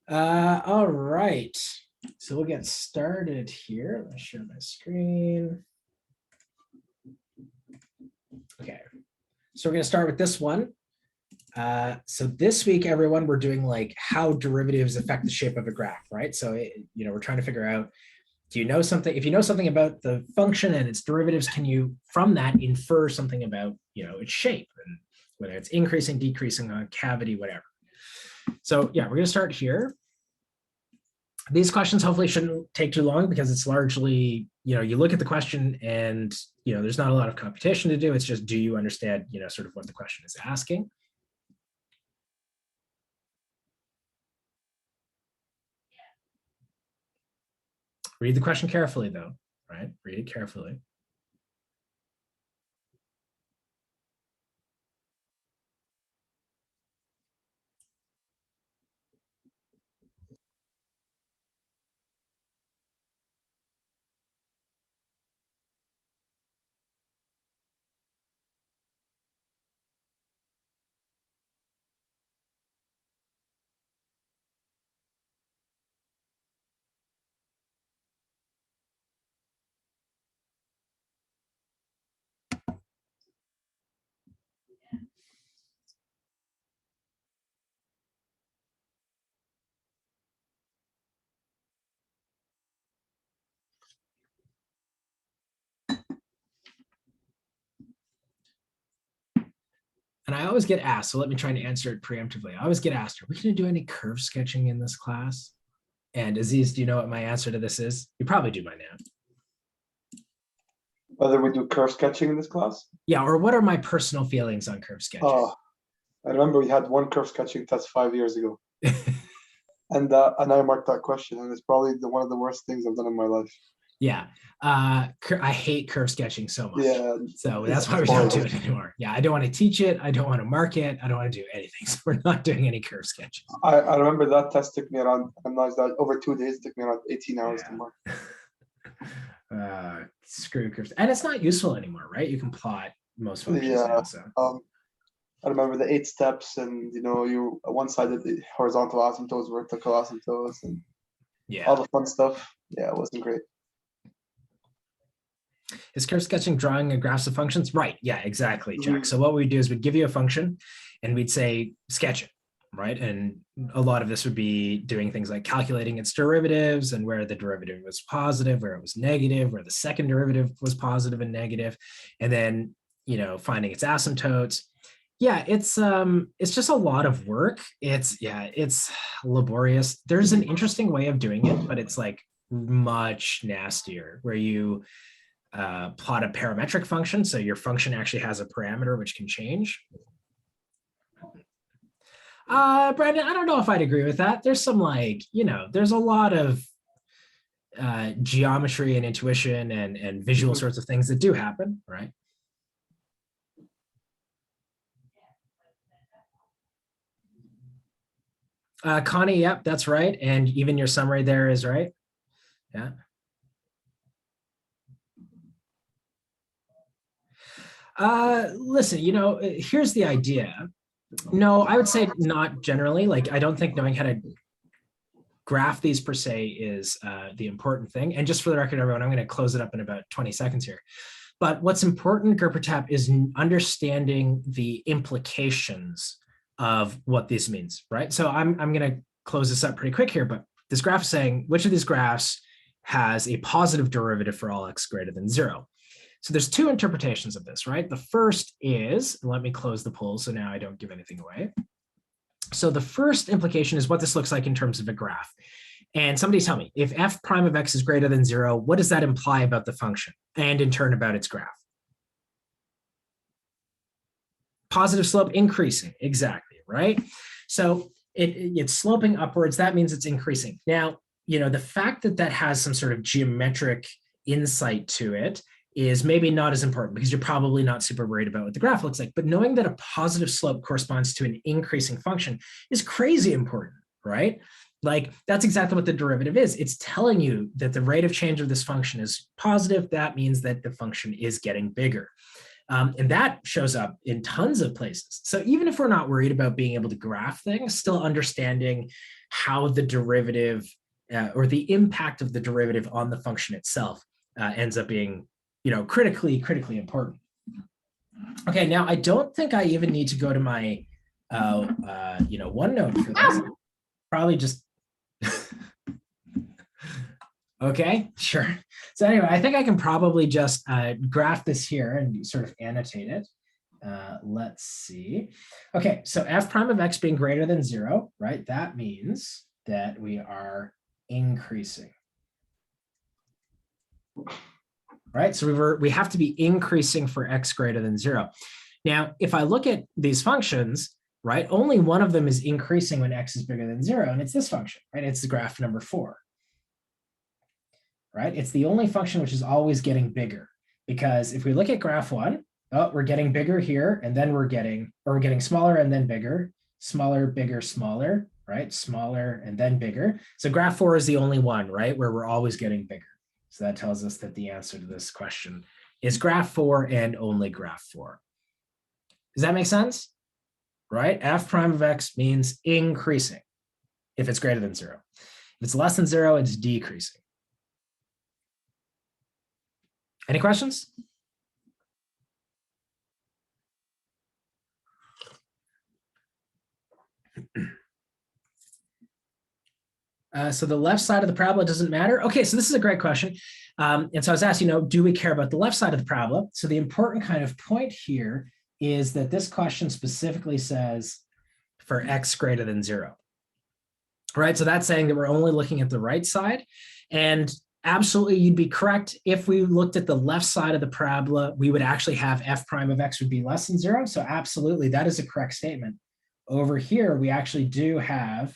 All right. So we'll get started here. Let me share my screen. Okay. So we're going to start with this one. So this week, everyone, we're doing like how derivatives affect the shape of a graph, right? So, we're trying to figure out, do you know something? If you know something about the function and its derivatives, can you, from that, infer something about, its shape, and whether it's increasing, decreasing, on cavity, whatever. So yeah, we're going to start here. These questions hopefully shouldn't take too long because it's largely, you look at the question and, there's not a lot of computation to do. It's just, do you understand, sort of what the question is asking? Read the question carefully though, right? Read it carefully. And I always get asked, so let me try and answer it preemptively. I always get asked, are we going to do any curve sketching in this class? And Aziz, do you know what my answer to this is? You probably do by now. Whether we do curve sketching in this class? Yeah, or what are my personal feelings on curve sketching? Oh, I remember we had one curve sketching test 5 years ago. and I marked that question, and it's probably one of the worst things I've done in my life. Yeah. I hate curve sketching so much. Yeah. So that's why we don't do it anymore. Yeah, I don't want to teach it. I don't want to mark it. I don't want to do anything. So we're not doing any curve sketching. I remember that test took me around, over 2 days, it took me around 18 hours to mark. Screw curves. And it's not useful anymore, right? You can plot most functions now. So. I remember the 8 steps, and you one-sided horizontal asymptotes, vertical asymptotes, and all the fun stuff. Yeah, it wasn't great. Is curve sketching drawing a graphs of functions? Right. Yeah, exactly, Jack. So what we'd do is we'd give you a function and we'd say, sketch it, right? And a lot of this would be doing things like calculating its derivatives and where the derivative was positive, where it was negative, where the second derivative was positive and negative, and then, finding its asymptotes. Yeah, it's just a lot of work. It's laborious. There's an interesting way of doing it, but it's like much nastier, where you plot a parametric function. So your function actually has a parameter which can change. Brandon, I don't know if I'd agree with that. There's some there's a lot of geometry and intuition and visual sorts of things that do happen, right? Connie, yep, that's right. And even your summary there is right. Yeah. Listen, here's the idea. No, I would say not generally. Like, I don't think knowing how to graph these per se is the important thing. And just for the record, everyone, I'm going to close it up in about 20 seconds here. But what's important, Gerpertap, is understanding the implications of what this means, right? So I'm going to close this up pretty quick here, but this graph is saying which of these graphs has a positive derivative for all x greater than 0. So there's 2 interpretations of this, right? The first is, let me close the poll so now I don't give anything away. So the first implication is what this looks like in terms of a graph. And somebody tell me, if f prime of x is greater than 0, what does that imply about the function and in turn about its graph? Positive slope increasing, exactly, right? So it's sloping upwards, that means it's increasing. Now, the fact that that has some sort of geometric insight to it is maybe not as important because you're probably not super worried about what the graph looks like. But knowing that a positive slope corresponds to an increasing function is crazy important, right? Like, that's exactly what the derivative is. It's telling you that the rate of change of this function is positive. That means that the function is getting bigger. And that shows up in tons of places. So even if we're not worried about being able to graph things, still understanding how the derivative or the impact of the derivative on the function itself ends up being, critically important. Okay, now I don't think I even need to go to my, OneNote for this. Probably just. Okay, sure. So anyway, I think I can probably just graph this here and sort of annotate it. Let's see. Okay, so f prime of x being greater than 0, right? That means that we are increasing. Right, so we have to be increasing for x greater than 0. Now, if I look at these functions, right, only one of them is increasing when x is bigger than 0, and it's this function, right? It's the graph number 4. Right? It's the only function which is always getting bigger, because if we look at graph 1, we're getting bigger here, and then we're getting smaller and then bigger, smaller, bigger, smaller, right? Smaller and then bigger. So graph 4 is the only one, right, where we're always getting bigger. So that tells us that the answer to this question is graph 4 and only graph 4. Does that make sense? Right? F prime of x means increasing if it's greater than 0. If it's less than 0, it's decreasing. Any questions? So the left side of the parabola doesn't matter. Okay, so this is a great question. And so I was asked, do we care about the left side of the parabola? So the important kind of point here is that this question specifically says for x greater than 0. Right, so that's saying that we're only looking at the right side. And absolutely, you'd be correct. If we looked at the left side of the parabola, we would actually have f prime of x would be less than 0. So absolutely, that is a correct statement. Over here, we actually do have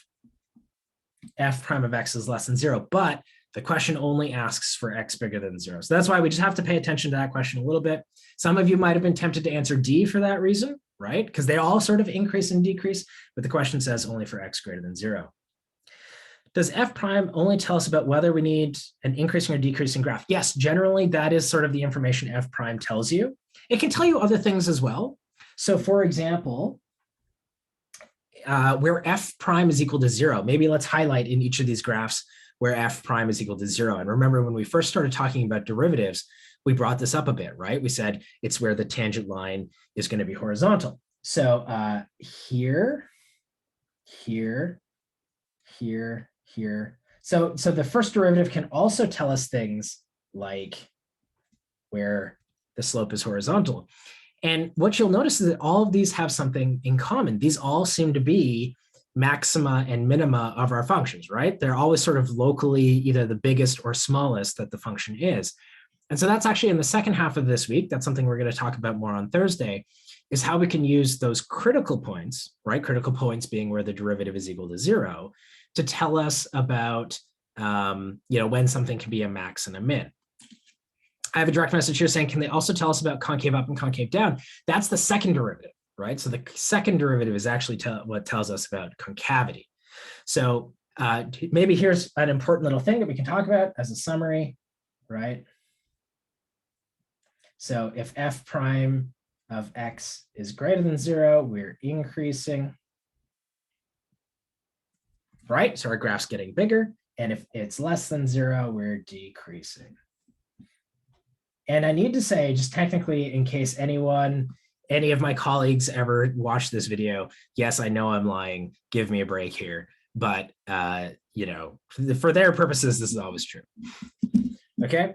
f prime of x is less than 0, but the question only asks for x bigger than 0. So that's why we just have to pay attention to that question a little bit. Some of you might have been tempted to answer D for that reason, right? Because they all sort of increase and decrease, but the question says only for x greater than 0. Does f prime only tell us about whether we need an increasing or decreasing graph? Yes, generally that is sort of the information f prime tells you. It can tell you other things as well. So for example, where f prime is equal to 0, maybe let's highlight in each of these graphs where f prime is equal to 0. And remember, when we first started talking about derivatives, we brought this up a bit, right? We said it's where the tangent line is going to be horizontal. So here. So the first derivative can also tell us things like where the slope is horizontal. And what you'll notice is that all of these have something in common. These all seem to be maxima and minima of our functions, right? They're always sort of locally either the biggest or smallest that the function is. And so that's actually in the second half of this week. That's something we're going to talk about more on Thursday, is how we can use those critical points, right? Critical points being where the derivative is equal to 0, to tell us about when something can be a max and a min. I have a direct message here saying, can they also tell us about concave up and concave down? That's the second derivative, right? So the second derivative is actually what tells us about concavity. So maybe here's an important little thing that we can talk about as a summary, right? So if f prime of x is greater than 0, we're increasing. Right? So our graph's getting bigger. And if it's less than 0, we're decreasing. And I need to say, just technically, in case any of my colleagues ever watch this video, yes, I know I'm lying. Give me a break here. But, for their purposes, this is always true. Okay?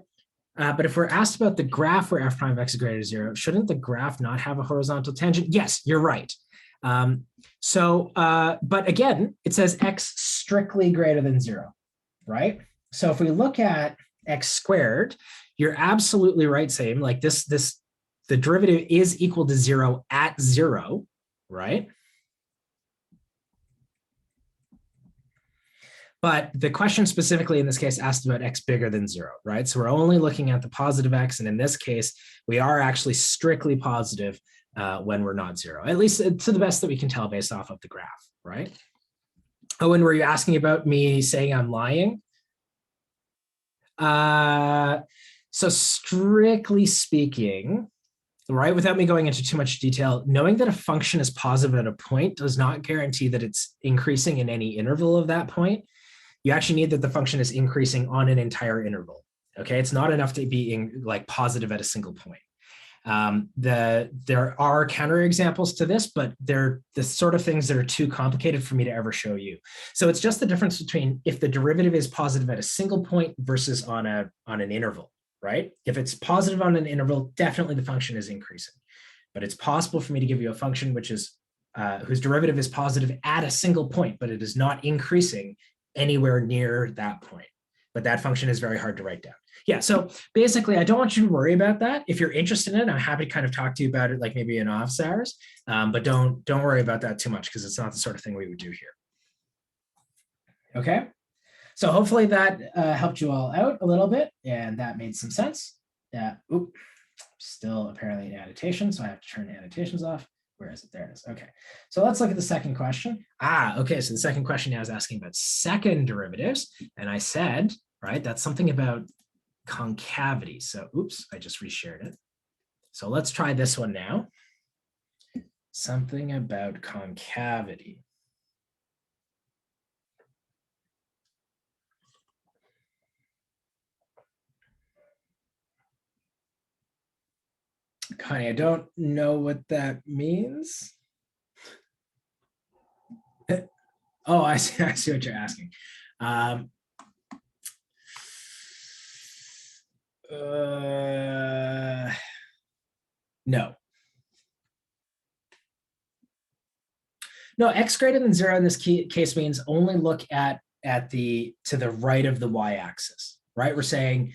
But if we're asked about the graph where f prime of x is greater than 0, shouldn't the graph not have a horizontal tangent? Yes, you're right. But again, it says x strictly greater than 0, right? So if we look at x squared, you're absolutely right, saying like the derivative is equal to 0 at 0, right? But the question specifically in this case asked about x bigger than 0, right? So we're only looking at the positive x, and in this case, we are actually strictly positive when we're not 0, at least to the best that we can tell based off of the graph, right? Oh, and were you asking about me saying I'm lying? So strictly speaking, right? Without me going into too much detail, knowing that a function is positive at a point does not guarantee that it's increasing in any interval of that point. You actually need that the function is increasing on an entire interval. Okay, it's not enough to be like positive at a single point. There are counterexamples to this, but they're the sort of things that are too complicated for me to ever show you. So it's just the difference between if the derivative is positive at a single point versus on an interval, right? If it's positive on an interval, definitely the function is increasing. But it's possible for me to give you a function which is whose derivative is positive at a single point, but it is not increasing anywhere near that point. But that function is very hard to write down. Yeah, so basically, I don't want you to worry about that. If you're interested in it, I'm happy to kind of talk to you about it, like maybe in office hours. But don't worry about that too much because it's not the sort of thing we would do here. Okay, so hopefully that helped you all out a little bit, and that made some sense. Still apparently in annotation, so I have to turn annotations off. Where is it? There it is. Okay, so let's look at the second question. Okay, so the second question now is asking about second derivatives, and I said, right, that's something about concavity. So, oops, I just reshared it. So let's try this one now. Something about concavity. Connie, I don't know what that means. Oh, I see what you're asking. No. No, x greater than 0 in this case means only look to the right of the y-axis, right? We're saying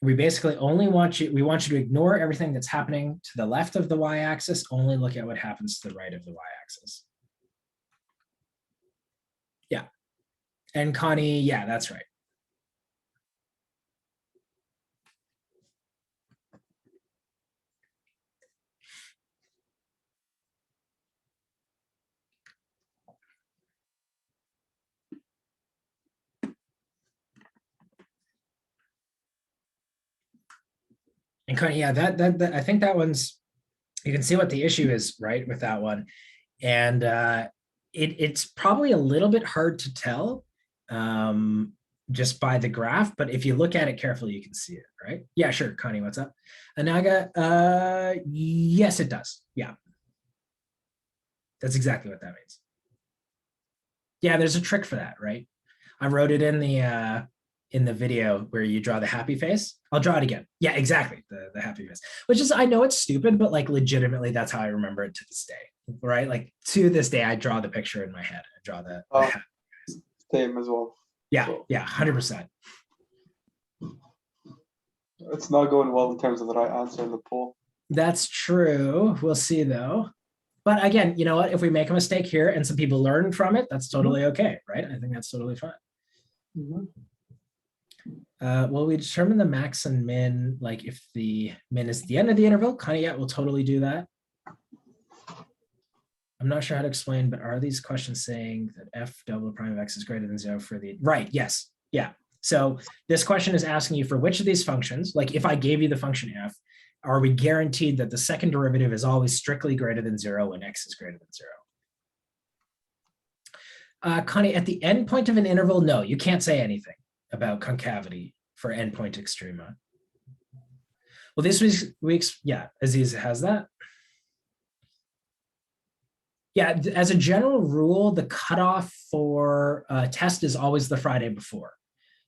we basically only want you to ignore everything that's happening to the left of the y-axis, only look at what happens to the right of the y-axis. Yeah. And Connie, yeah, that's right. And Connie, yeah, that I think that one's, you can see what the issue is, right, with that one. And it's probably a little bit hard to tell just by the graph, but if you look at it carefully, you can see it, right? Yeah, sure, Connie, what's up? Anaga, yes, it does. Yeah, that's exactly what that means. Yeah, there's a trick for that, right? I wrote it in the video where you draw the happy face. I'll draw it again. Yeah, exactly. The happy face, which is, I know it's stupid, but like legitimately, that's how I remember it to this day, right? Like to this day, I draw the picture in my head. I draw the happy face. Same as well. Yeah, so. Yeah, 100%. It's not going well in terms of the right answer in the poll. That's true. We'll see though. But again, you know what? If we make a mistake here and some people learn from it, that's totally okay, right? I think that's totally fine. Will we determine the max and min, like if the min is the end of the interval? Kind of, yeah, we'll totally do that. I'm not sure how to explain, but are these questions saying that f double prime of x is greater than 0 for the, right, yes, yeah. So this question is asking you for which of these functions, like if I gave you the function f, are we guaranteed that the second derivative is always strictly greater than 0 when x is greater than 0? Connie, at the end point of an interval, no, you can't say anything about concavity for endpoint extrema. Well, this week's, yeah, Aziz has that. Yeah, as a general rule, the cutoff for a test is always the Friday before.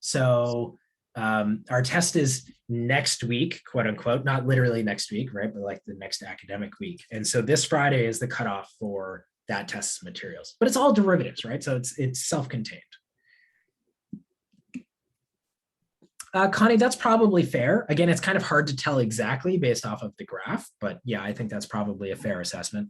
So our test is next week, quote unquote, not literally next week, right? But like the next academic week. And so this Friday is the cutoff for that test's materials, but it's all derivatives, right? So it's self-contained. Connie, that's probably fair. Again, it's kind of hard to tell exactly based off of the graph, but yeah, I think that's probably a fair assessment.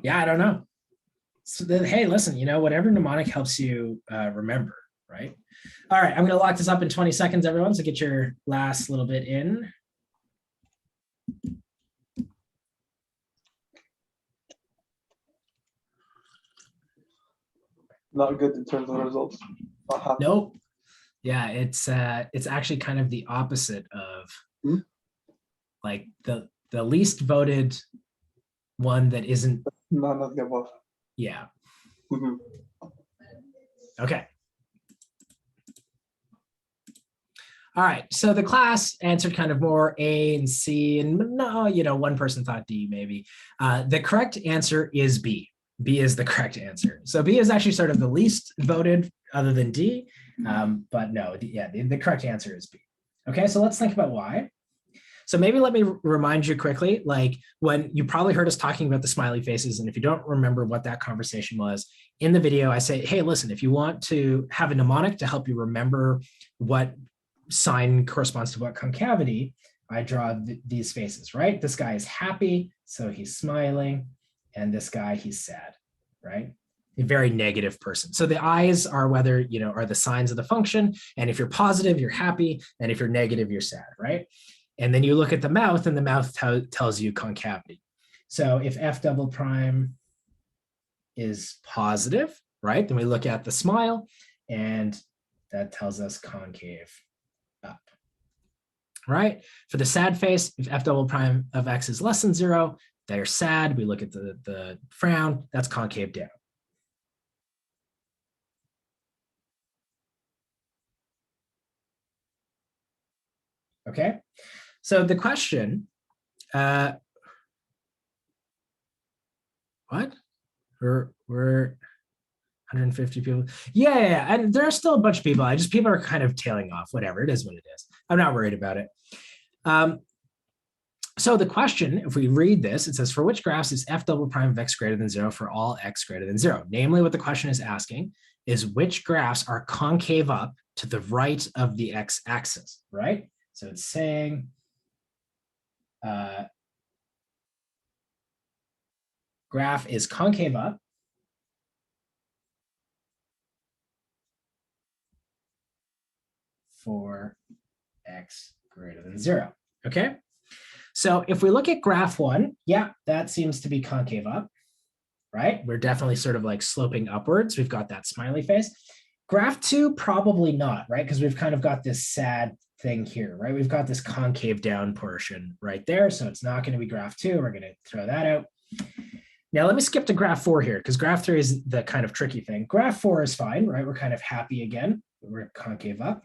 Yeah, I don't know. So then, hey, listen, you know, whatever mnemonic helps you remember, right? All right, I'm going to lock this up in 20 seconds, everyone, so get your last little bit in. Not good in terms of the results. Nope. Yeah, it's actually kind of the opposite of like the least voted one that isn't. None of the above. Yeah. Okay. All right, so the class answered kind of more A and C, and no, one person thought D maybe. The correct answer is B. B is the correct answer. So B is actually sort of the least voted other than D, but no, the correct answer is B. Okay, so let's think about why. So maybe let me remind you quickly, like when you probably heard us talking about the smiley faces, and if you don't remember what that conversation was, in the video, I say, hey, listen, if you want to have a mnemonic to help you remember what sign corresponds to what concavity, I draw these faces, right? This guy is happy, so he's smiling, and this guy, he's sad, right? A very negative person. So the eyes are whether, are the signs of the function, and if you're positive, you're happy, and if you're negative, you're sad, right? And then you look at the mouth, and the mouth tells you concavity. So if F double prime is positive, right, then we look at the smile, and that tells us concave up, right? For the sad face, if F double prime of X is less than 0, they're sad. We look at the frown, that's concave down. Okay, so the question, what? We're 150 people. Yeah, and there are still a bunch of people. People are kind of tailing off. Whatever, it is what it is. I'm not worried about it. So the question, if we read this, it says, for which graphs is F double prime of X greater than 0 for all X greater than 0? Namely, what the question is asking is which graphs are concave up to the right of the X axis, right? So it's saying graph is concave up for X greater than 0, okay? So if we look at graph 1, yeah, that seems to be concave up, right? We're definitely sort of like sloping upwards. We've got that smiley face. Graph 2, probably not, right? Because we've kind of got this sad thing here, right? We've got this concave down portion right there. So it's not going to be graph 2. We're going to throw that out. Now let me skip to graph 4 here, because graph 3 is the kind of tricky thing. Graph 4 is fine, right? We're kind of happy again. We're concave up.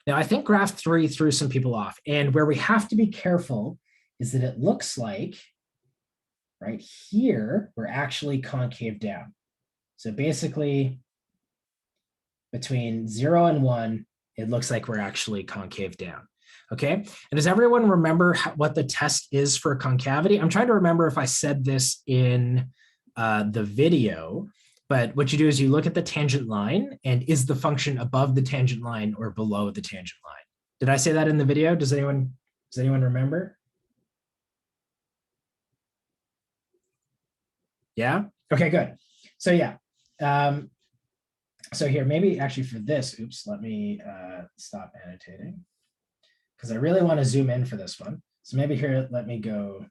Now, I think graph 3 threw some people off. And where we have to be careful is that it looks like right here, we're actually concave down. So basically, between 0 and 1, it looks like we're actually concave down. Okay, and does everyone remember what the test is for concavity? I'm trying to remember if I said this in the video, but what you do is you look at the tangent line, and is the function above the tangent line or below the tangent line? Did I say that in the video? Does anyone remember? Yeah? Okay, good. So yeah. So here, maybe actually for this, oops, let me stop annotating, because I really want to zoom in for this one. So maybe here, let me go,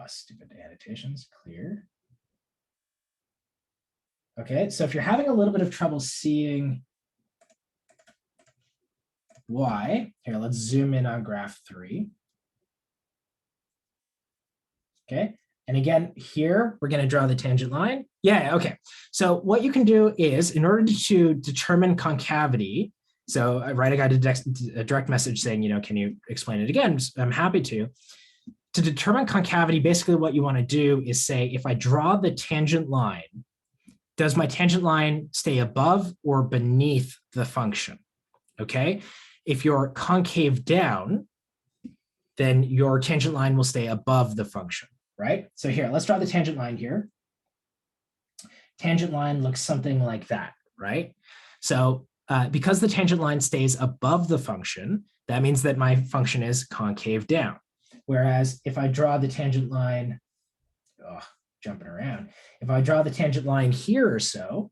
stupid annotations, clear. Okay, so if you're having a little bit of trouble seeing why, here, let's zoom in on graph 3. Okay, and again, here, we're going to draw the tangent line. Yeah, okay. So what you can do is, in order to determine concavity, so I got a direct message saying, can you explain it again? I'm happy to. To determine concavity, basically what you want to do is say, if I draw the tangent line, does my tangent line stay above or beneath the function? Okay, if you're concave down, then your tangent line will stay above the function, right? So here, let's draw the tangent line here. Tangent line looks something like that, right? So because the tangent line stays above the function, that means that my function is concave down. Whereas if I draw the tangent line, jumping around, if I draw the tangent line here or so,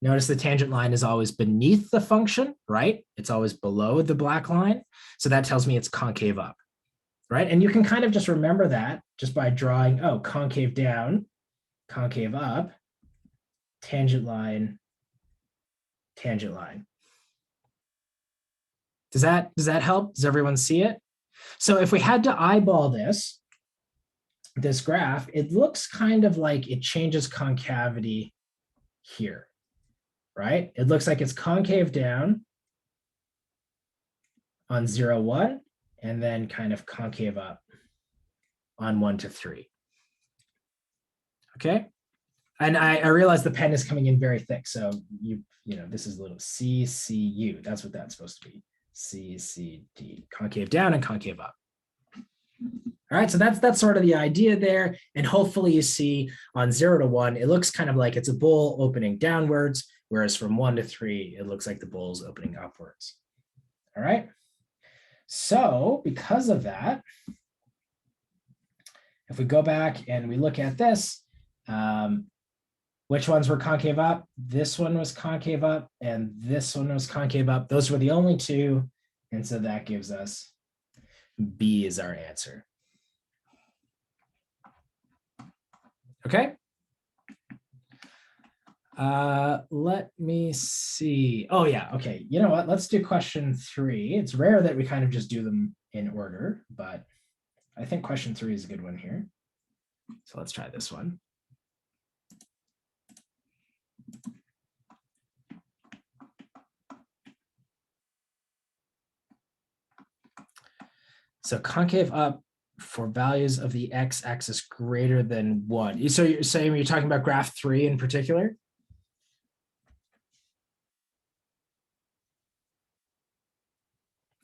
notice the tangent line is always beneath the function, right? It's always below the black line. So that tells me it's concave up, right? And you can kind of just remember that just by drawing, concave down, concave up, tangent line, tangent line. Does that help? Does everyone see it? So if we had to eyeball this graph, it looks kind of like it changes concavity here, right? It looks like it's concave down on 0, 1, and then kind of concave up on 1 to 3. Okay. And I realize the pen is coming in very thick. So you know, this is a little CCU. That's what that's supposed to be. CCD, concave down and concave up. All right, so that's sort of the idea there. And hopefully you see on 0 to 1, it looks kind of like it's a bowl opening downwards, whereas from 1 to 3, it looks like the bowl's opening upwards. All right. So because of that, if we go back and we look at this, which ones were concave up? This one was concave up, and this one was concave up. Those were the only two. And so that gives us B is our answer. Okay. Let me see. Oh yeah, okay. You know what? Let's do question 3. It's rare that we kind of just do them in order, but I think question 3 is a good one here. So let's try this one. So concave up for values of the x-axis greater than 1. So you're saying you're talking about graph 3 in particular?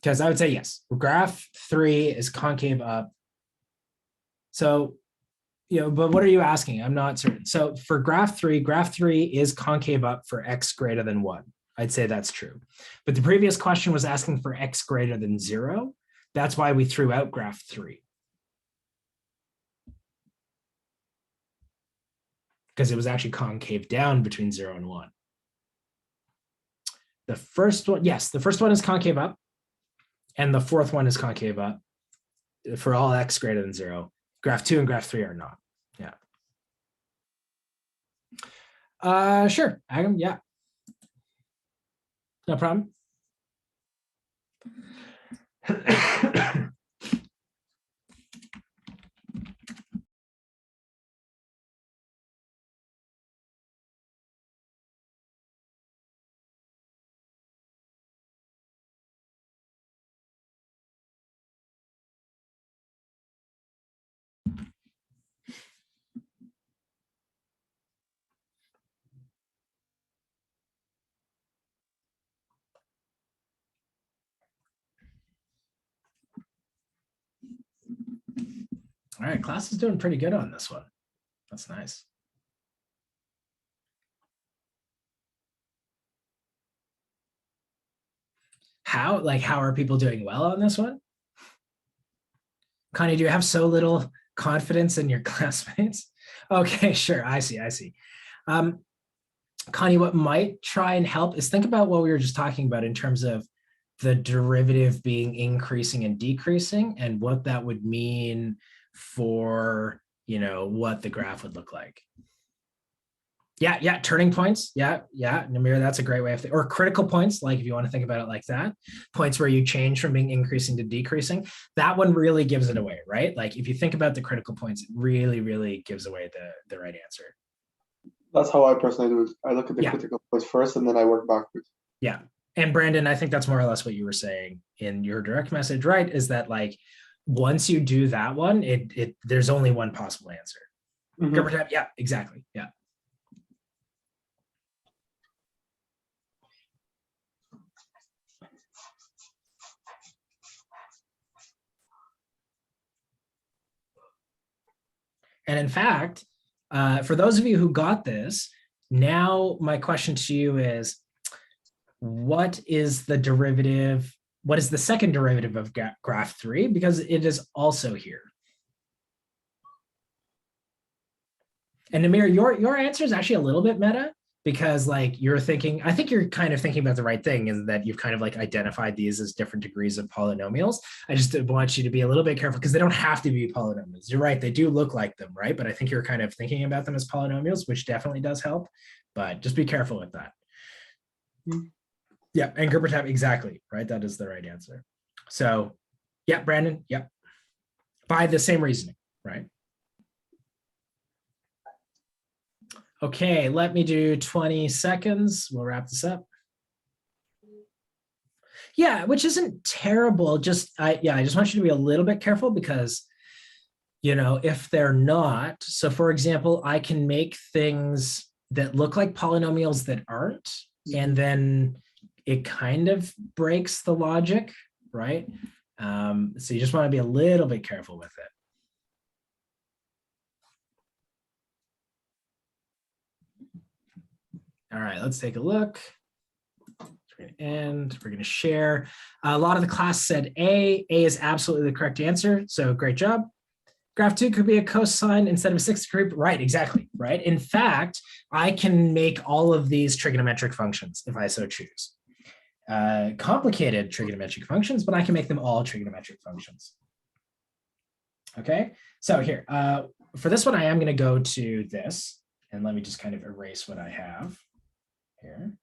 Because I would say yes. Graph 3 is concave up. So, you know, but what are you asking? I'm not certain. So for graph 3 is concave up for x greater than 1. I'd say that's true. But the previous question was asking for x greater than 0. That's why we threw out graph 3. Because it was actually concave down between 0 and 1. The first one, yes, the first one is concave up. And the fourth one is concave up for all x greater than 0. Graph 2 and graph 3 are not. Yeah. Sure, Agam, yeah. No problem. All right, class is doing pretty good on this one. That's nice. How are people doing well on this one? Connie, do you have so little confidence in your classmates? Okay, sure, I see. Connie, what might try and help is think about what we were just talking about in terms of the derivative being increasing and decreasing and what that would mean for, you know, what the graph would look like. Yeah, turning points. Yeah, Namir, that's a great way of thinking. Or critical points, like if you want to think about it like that, points where you change from being increasing to decreasing. That one really gives it away, right? Like if you think about the critical points, it really gives away the right answer. That's how I personally do it. I look at the critical points first and then I work backwards. Yeah. And Brandon, I think that's more or less what you were saying in your direct message, right? Is that like, once you do that one, there's only one possible answer. Mm-hmm. Yeah, exactly. Yeah. And in fact, for those of you who got this, now my question to you is, what is the derivative? What is the second derivative of graph 3? Because it is also here. And Namir, your answer is actually a little bit meta, because like you're thinking, I think you're kind of thinking about the right thing, is that you've kind of like identified these as different degrees of polynomials. I just want you to be a little bit careful because they don't have to be polynomials. You're right, they do look like them, right? But I think you're kind of thinking about them as polynomials, which definitely does help. but just be careful with that. Hmm. Yeah, and Gerber tab, exactly, right? That is the right answer. So yeah, Brandon, yep. By the same reasoning, right? Okay, let me do 20 seconds. We'll wrap this up. Yeah, which isn't terrible. I just want you to be a little bit careful because, if they're not, so for example, I can make things that look like polynomials that aren't, and then it kind of breaks the logic, right? So you just want to be a little bit careful with it. All right, let's take a look. We're going to share. A lot of the class said A. A is absolutely the correct answer, so great job. Graph 2 could be a cosine instead of a 6th degree. Right, exactly, right? In fact, I can make all of these trigonometric functions if I so choose. Complicated trigonometric functions, but I can make them all trigonometric functions. Okay, so here, for this one, I am going to go to this, and let me just kind of erase what I have here.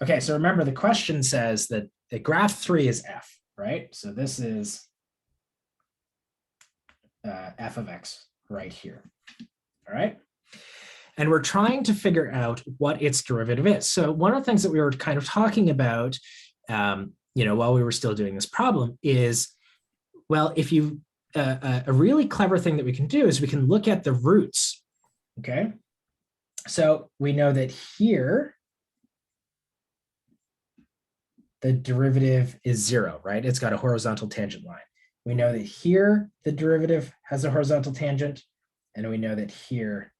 Okay, so remember the question says that the graph 3 is F, right? So this is F of X right here, all right? And we're trying to figure out what its derivative is. So one of the things that we were kind of talking about, while we were still doing this problem is, well, if you, a really clever thing that we can do is we can look at the roots, okay? So we know that here, the derivative is 0, right? It's got a horizontal tangent line. We know that here, the derivative has a horizontal tangent, and we know that here,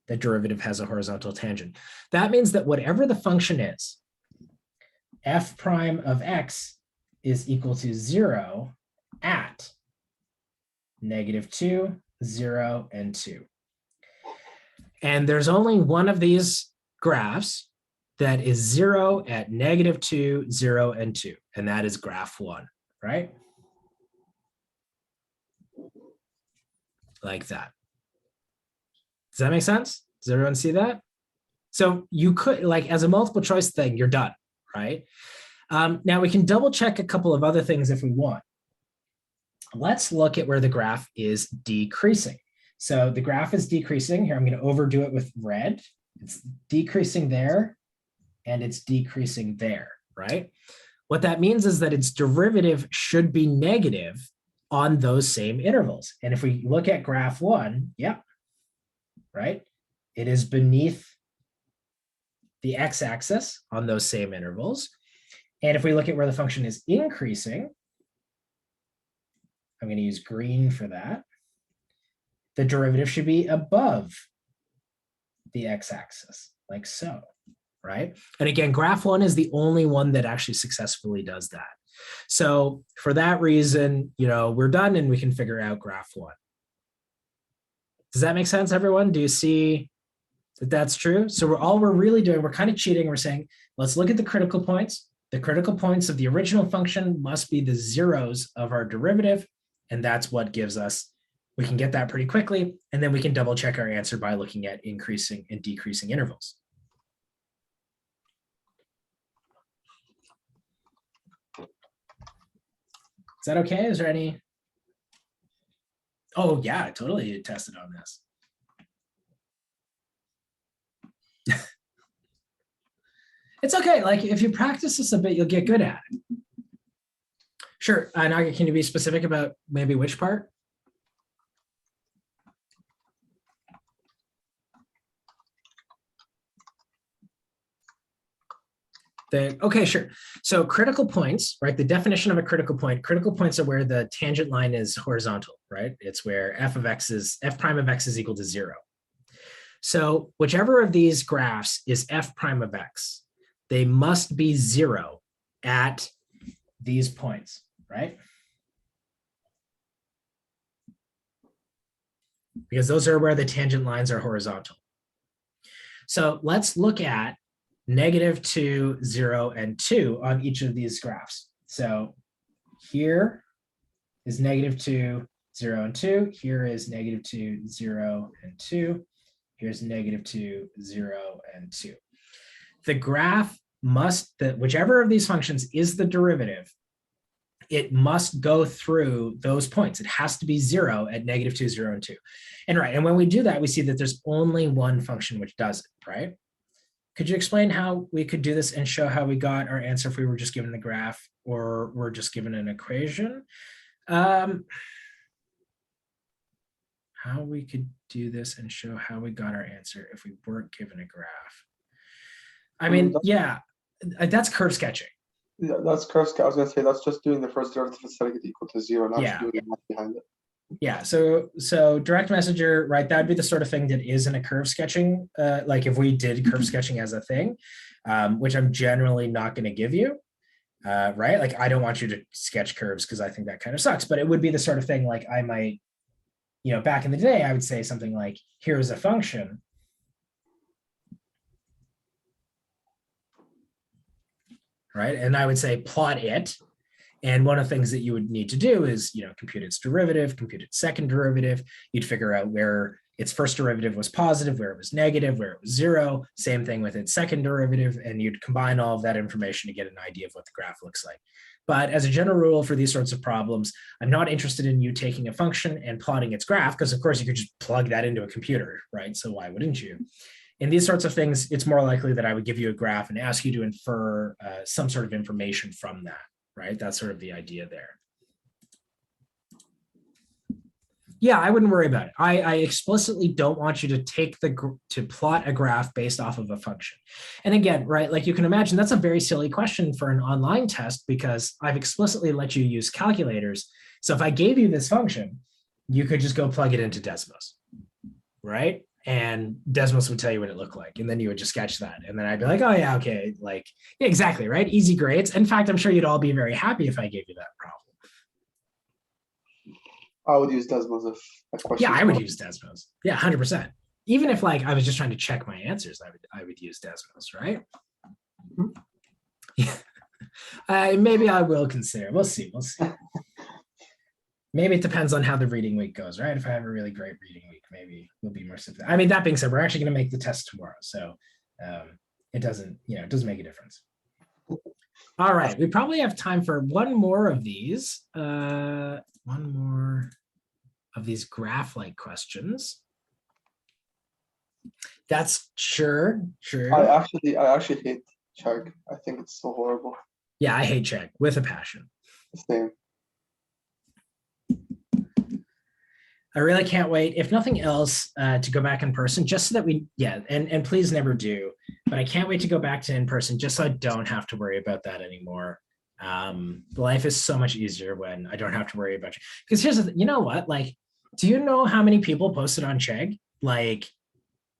the derivative has a horizontal tangent. That means that whatever the function is, f prime of x is equal to 0 at -2, 0, and 2. And there's only one of these graphs that is 0 at -2, 0, and 2, and that is graph 1, right? Like that. Does that make sense? Does everyone see that? So you could, like, as a multiple choice thing, you're done, right? Now we can double check a couple of other things if we want. Let's look at where the graph is decreasing. So the graph is decreasing. Here, I'm going to overdo it with red. It's decreasing there, and it's decreasing there, right? What that means is that its derivative should be negative on those same intervals. And if we look at graph 1, yep, right? It is beneath the x-axis on those same intervals. And if we look at where the function is increasing, I'm going to use green for that. The derivative should be above the x-axis, like so, right? And again, graph 1 is the only one that actually successfully does that. So for that reason, we're done and we can figure out graph 1. Does that make sense, everyone? Do you see that that's true? So all we're really doing, we're kind of cheating. We're saying, let's look at the critical points. The critical points of the original function must be the zeros of our derivative. And that's what gives us, we can get that pretty quickly. And then we can double check our answer by looking at increasing and decreasing intervals. Is that okay? Is there any? Oh yeah, totally tested on this. It's okay. Like if you practice this a bit, you'll get good at it. Sure. Naga, can you be specific about maybe which part? Okay, sure. So critical points, right? The definition of a critical points are where the tangent line is horizontal, right? It's where f prime of x is equal to 0. So whichever of these graphs is f prime of x, they must be 0 at these points, right? Because those are where the tangent lines are horizontal. So let's look at -2, 0, and 2 on each of these graphs. So here is -2, 0, and 2. Here is -2, 0, and 2. Here's -2, 0, and 2. The graph must, whichever of these functions is the derivative, it must go through those points. It has to be 0 at -2, 0, and 2. And right, and when we do that, we see that there's only one function which does it, right? Could you explain how we could do this and show how we got our answer if we were just given the graph or we're just given an equation? How we could do this and show how we got our answer if we weren't given a graph. I mean, yeah, that's curve sketching. Yeah, that's curve sketching. I was going to say that's just doing the first derivative and setting it equal to 0 and actually doing the math behind it. Yeah, so direct messenger, right? That would be the sort of thing that is in a curve sketching. Like if we did curve sketching as a thing, which I'm generally not going to give you, right? Like I don't want you to sketch curves because I think that kind of sucks. But it would be the sort of thing like I might, back in the day, I would say something like, here's a function. Right, and I would say plot it. And one of the things that you would need to do is, compute its derivative, compute its second derivative. You'd figure out where its first derivative was positive, where it was negative, where it was 0. Same thing with its second derivative. And you'd combine all of that information to get an idea of what the graph looks like. But as a general rule for these sorts of problems, I'm not interested in you taking a function and plotting its graph, because of course you could just plug that into a computer, right? So why wouldn't you? In these sorts of things, it's more likely that I would give you a graph and ask you to infer some sort of information from that. Right? That's sort of the idea there. Yeah, I wouldn't worry about it. I explicitly don't want you to plot a graph based off of a function. And again, right, like you can imagine, that's a very silly question for an online test because I've explicitly let you use calculators. So if I gave you this function, you could just go plug it into Desmos, right? And Desmos would tell you what it looked like. And then you would just sketch that. And then I'd be like, oh yeah, okay. Like, yeah, exactly, right? Easy grades. In fact, I'm sure you'd all be very happy if I gave you that problem. I would use Desmos if a question. Yeah, I would use Desmos. Yeah, 100%. Even if like I was just trying to check my answers, I would use Desmos, right? Mm-hmm. Yeah. Maybe I will consider. We'll see. Maybe it depends on how the reading week goes, right? If I have a really great reading week, maybe we'll be more sympathetic. I mean, that being said, we're actually going to make the test tomorrow. So it doesn't make a difference. All right. We probably have time for one more of these. One more of these graph-like questions. That's sure. I actually hate Chegg. I think it's so horrible. Yeah, I hate Chegg with a passion. Same. I really can't wait, if nothing else, to go back in person, just so that and please never do, but I can't wait to go back to in person just so I don't have to worry about that anymore. Life is so much easier when I don't have to worry about it. Because here's the thing, you know what? Like, do you know how many people posted on Chegg, like,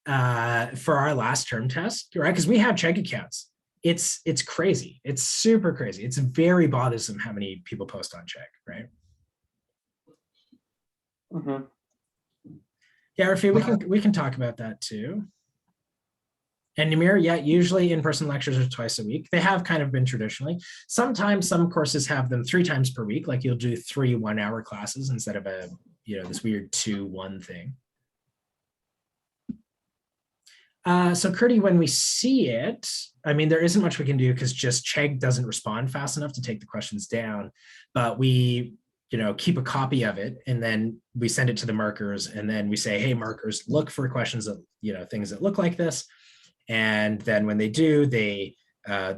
for our last term test, right? Because we have Chegg accounts. It's crazy. It's super crazy. It's very bothersome how many people post on Chegg, right? Mm-hmm. Yeah, Rafi, we can talk about that too. And Namir, yeah, usually in-person lectures are twice a week. They have kind of been traditionally. Sometimes some courses have them 3 times per week, like you'll do 3 one-hour classes instead of this weird 2-1 thing. So Curdy, when we see it, I mean, there isn't much we can do because just Chegg doesn't respond fast enough to take the questions down, but we keep a copy of it and then we send it to the markers and then we say, hey, markers, look for questions that, things that look like this. And then when they do, the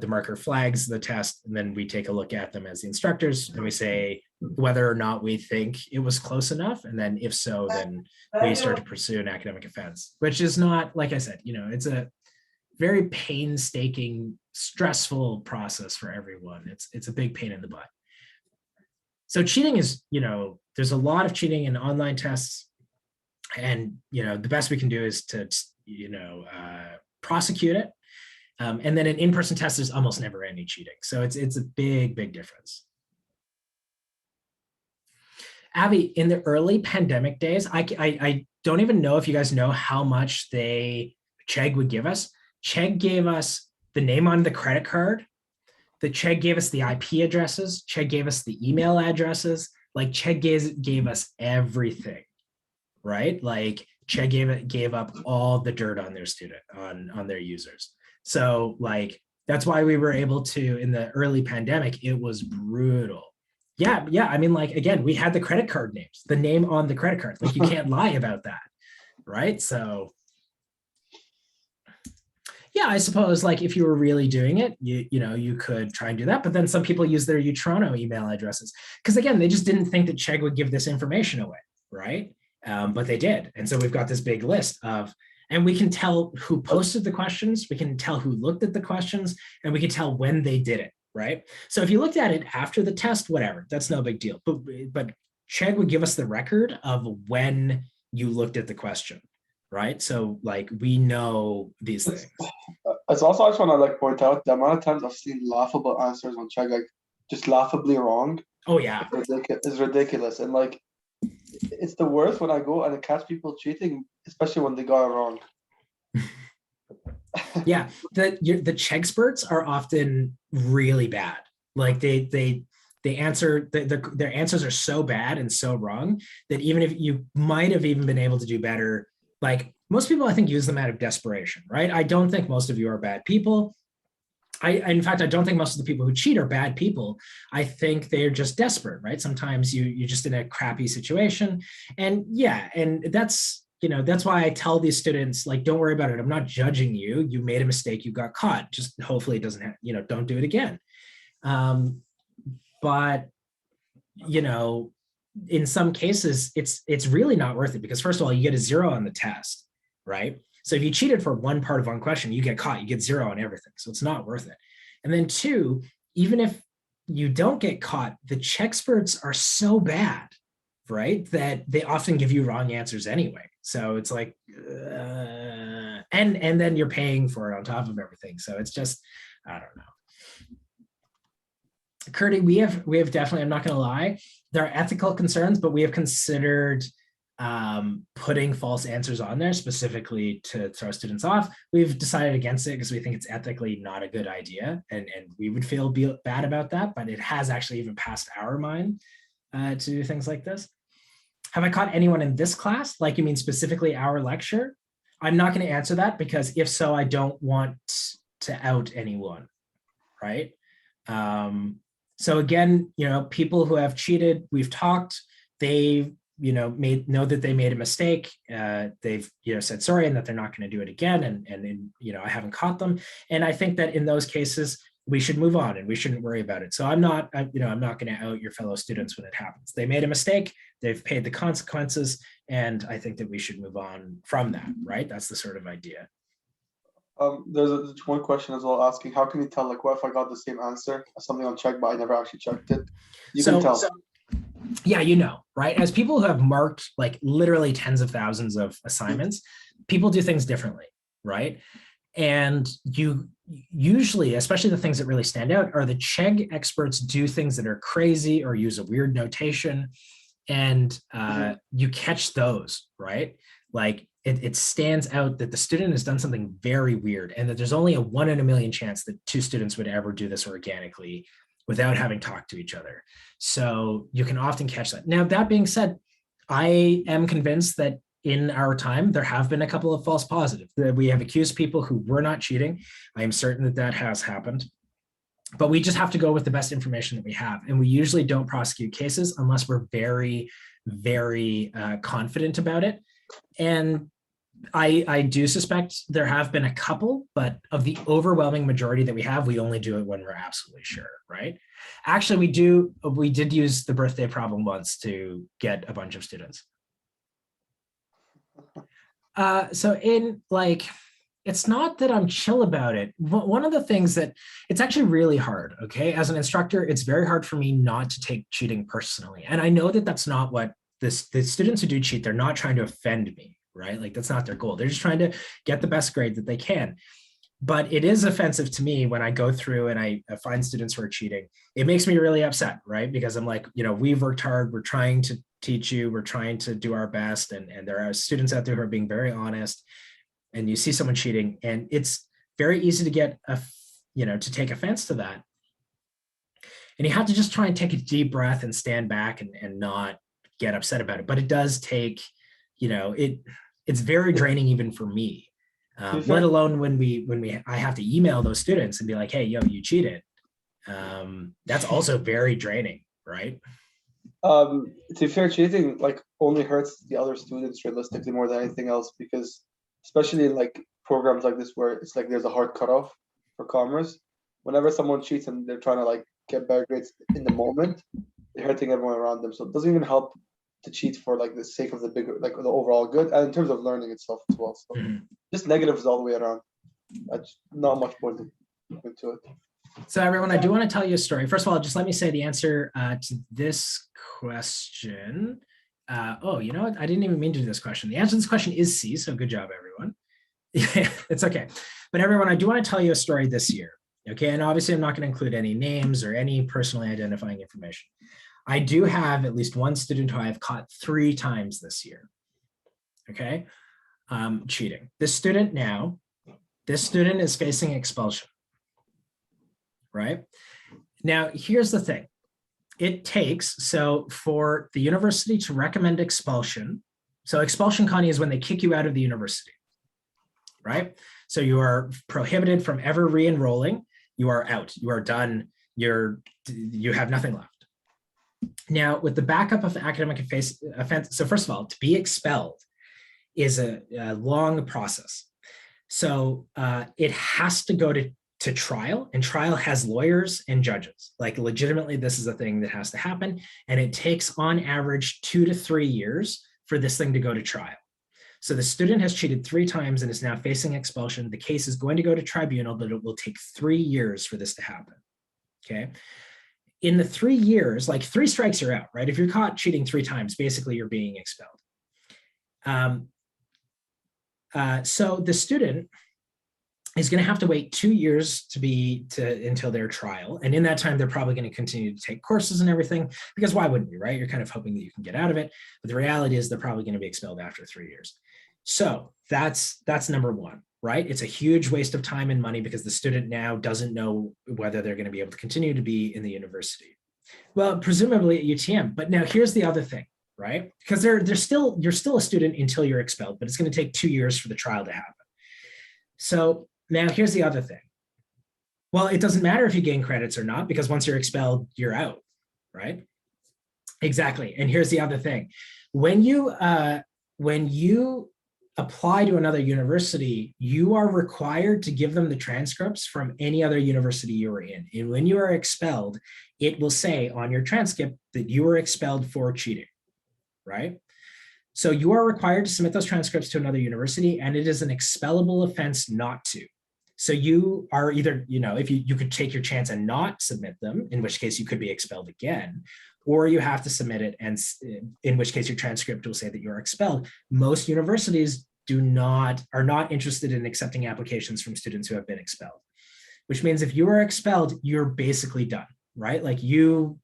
marker flags the test and then we take a look at them as the instructors and we say whether or not we think it was close enough. And then if so, then we start to pursue an academic offense, which is not, like I said, it's a very painstaking, stressful process for everyone. It's a big pain in the butt. So cheating is, there's a lot of cheating in online tests. And, the best we can do is to, prosecute it. And then an in-person test, there's almost never any cheating. So it's a big, big difference. Abby, in the early pandemic days, I don't even know if you guys know how much Chegg would give us. Chegg gave us the name on the credit card. The Chegg gave us the IP addresses. Chegg gave us the email addresses. Like Chegg gave us everything, right? Like Chegg gave up all the dirt on their student, on their users. So like, that's why we were able to, in the early pandemic, it was brutal. Yeah. I mean, like, again, we had the credit card names, the name on the credit card. Like, you can't lie about that, right? So yeah, I suppose like if you were really doing it, you could try and do that. But then some people use their Utrono email addresses because again, they just didn't think that Chegg would give this information away, right? But they did. And so we've got this big list of, and we can tell who posted the questions, we can tell who looked at the questions, and we can tell when they did it, right? So if you looked at it after the test, whatever, that's no big deal. But Chegg would give us the record of when you looked at the question, right? So like we know these things. It's also, I just want to like point out the amount of times I've seen laughable answers on Chegg, like just laughably wrong. Oh yeah, it's ridiculous, and like it's the worst when I go and I catch people cheating, especially when they got it wrong. Yeah, the Chegsperts are often really bad. Like they answer their answers are so bad and so wrong that even if you might have even been able to do better, like most people I think use them out of desperation, right? I don't think most of you are bad people. In fact, I don't think most of the people who cheat are bad people. I think they're just desperate, right? Sometimes you're just in a crappy situation. And yeah, and that's why I tell these students, like, don't worry about it. I'm not judging you. You made a mistake, you got caught. Just hopefully it doesn't have, don't do it again. But in some cases, it's really not worth it because first of all, you get a 0 on the test, right? So if you cheated for one part of one question, you get caught, you get 0 on everything. So it's not worth it. And then 2, even if you don't get caught, the Chegsperts are so bad, right, that they often give you wrong answers anyway. So it's like, and then you're paying for it on top of everything. So it's just, I don't know. Curdy, we have definitely, I'm not going to lie, there are ethical concerns, but we have considered putting false answers on there specifically to throw students off. We've decided against it because we think it's ethically not a good idea, and we would feel bad about that, but it has actually even passed our mind to do things like this. Have I caught anyone in this class? Like, you mean specifically our lecture? I'm not going to answer that because if so, I don't want to out anyone, right? So again, people who have cheated, we've talked, they know that they made a mistake. They've said sorry and that they're not going to do it again. And I haven't caught them. And I think that in those cases, we should move on and we shouldn't worry about it. So I'm not going to out your fellow students when it happens. They made a mistake. They've paid the consequences. And I think that we should move on from that, right? That's the sort of idea. There's one question as well asking, how can you tell, like, what if I got the same answer as something on Chegg, but I never actually checked it? You can tell. Yeah, right? As people who have marked like literally tens of thousands of assignments, people do things differently, right? And you usually, especially the things that really stand out, are the Chegg experts do things that are crazy or use a weird notation. And you catch those, right? Like it stands out that the student has done something very weird and that there's only a 1 in a million chance that 2 students would ever do this organically without having talked to each other. So you can often catch that. Now, that being said, I am convinced that in our time, there have been a couple of false positives. We have accused people who were not cheating. I am certain that has happened. But we just have to go with the best information that we have. And we usually don't prosecute cases unless we're very, very confident about it. And I do suspect there have been a couple, but of the overwhelming majority that we have, we only do it when we're absolutely sure, right? Actually, we did use the birthday problem once to get a bunch of students. So it's not that I'm chill about it. One of the things that it's actually really hard, okay? As an instructor, it's very hard for me not to take cheating personally. And I know that that's not what the students who do cheat, they're not trying to offend me, right? Like that's not their goal. They're just trying to get the best grade that they can. But it is offensive to me when I go through and I find students who are cheating. It makes me really upset, right? Because I'm like, we've worked hard. We're trying to teach you. We're trying to do our best. And there are students out there who are being very honest. And you see someone cheating, and it's very easy to get to take offense to that. And you have to just try and take a deep breath and stand back and not get upset about it. But it does take, it's very draining even for me, let alone when I have to email those students and be like, hey, yo, you cheated. That's also very draining, right? To be fair, cheating like only hurts the other students realistically more than anything else, because especially in like programs like this where it's like there's a hard cutoff for commerce, whenever someone cheats and they're trying to like get better grades in the moment, they're hurting everyone around them. So it doesn't even help to cheat for like the sake of the bigger, like the overall good, and in terms of learning itself as well. So just negatives all the way around. That's not much point into it. So everyone, I do want to tell you a story. First of all, just let me say the answer to this question. Oh, you know what? I didn't even mean to do this question. The answer to this question is C, so good job, everyone. It's okay. But everyone, I do want to tell you a story this year. Okay, and obviously I'm not going to include any names or any personally identifying information. I do have at least one student who I have caught 3 times this year. Okay, cheating. This student is facing expulsion. Right? Now, here's the thing. It takes, so for the university to recommend expulsion, so expulsion, Connie, is when they kick you out of the university, right? So you are prohibited from ever re-enrolling. You are out, you are done, you have nothing left. Now, with the backup of academic offense, so first of all, to be expelled is a long process. So it has to go to trial, and trial has lawyers and judges. Like legitimately, this is a thing that has to happen. And it takes on average 2 to 3 years for this thing to go to trial. So the student has cheated 3 times and is now facing expulsion. The case is going to go to tribunal, but it will take 3 years for this to happen. Okay. In the 3 years, like 3 strikes are out, right? If you're caught cheating 3 times, basically you're being expelled. So the student is going to have to wait 2 years until their trial. And in that time, they're probably going to continue to take courses and everything, because why wouldn't you, right? You're kind of hoping that you can get out of it. But the reality is they're probably going to be expelled after 3 years. So that's number one, right? It's a huge waste of time and money because the student now doesn't know whether they're going to be able to continue to be in the university. Well, presumably at UTM. But now here's the other thing, right? Because you're still a student until you're expelled, but it's going to take 2 years for the trial to happen. So now here's the other thing. Well, it doesn't matter if you gain credits or not, because once you're expelled, you're out, right? Exactly. And here's the other thing. When you apply to another university, you are required to give them the transcripts from any other university you were in. And when you are expelled, it will say on your transcript that you were expelled for cheating, right? So you are required to submit those transcripts to another university, and it is an expellable offense not to. So you are either, if you could take your chance and not submit them, in which case you could be expelled again, or you have to submit it, and in which case your transcript will say that you're expelled. Most universities are not interested in accepting applications from students who have been expelled, which means if you are expelled, you're basically done, right? Like you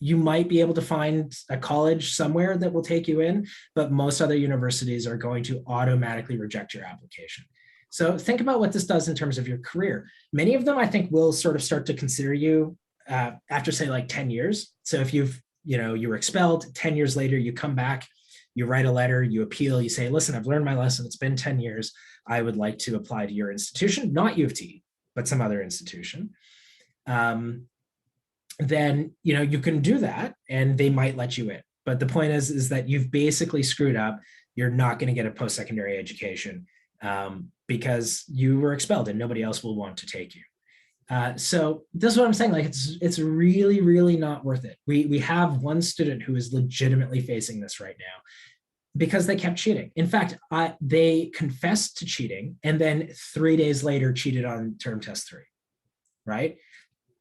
might be able to find a college somewhere that will take you in, but most other universities are going to automatically reject your application. So think about what this does in terms of your career. Many of them, I think, will sort of start to consider you after, say, like 10 years. So if you were expelled, 10 years later, you come back, you write a letter, you appeal, you say, listen, I've learned my lesson. It's been 10 years. I would like to apply to your institution, not U of T, but some other institution. Then, you can do that and they might let you in. But the point is that you've basically screwed up. You're not going to get a post-secondary education because you were expelled and nobody else will want to take you. So this is what I'm saying. Like, it's really, really not worth it. We have one student who is legitimately facing this right now because they kept cheating. In fact, they confessed to cheating and then 3 days later cheated on term test 3, right?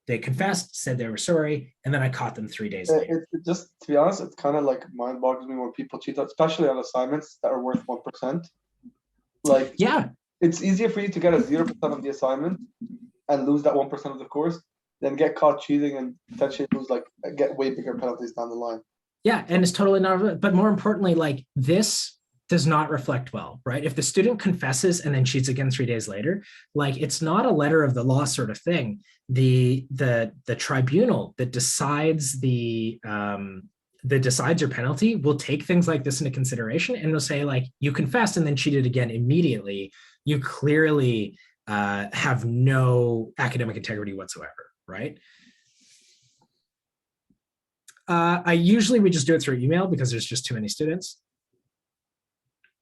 They confessed, said they were sorry, and then I caught them 3 days later. Just to be honest, it's kind of like mind boggles me when people cheat, especially on assignments that are worth 1%. Like, yeah, it's easier for you to get a 0% of the assignment and lose that 1% of the course than get caught cheating and potentially get way bigger penalties down the line. Yeah, and it's totally not. But more importantly, like, this does not reflect well, right? If the student confesses and then cheats again 3 days later, like, it's not a letter of the law sort of thing. The tribunal that decides the the decides or penalty will take things like this into consideration and will say like, you confessed and then cheated again immediately. You clearly have no academic integrity whatsoever, right? I usually we just do it through email because there's just too many students.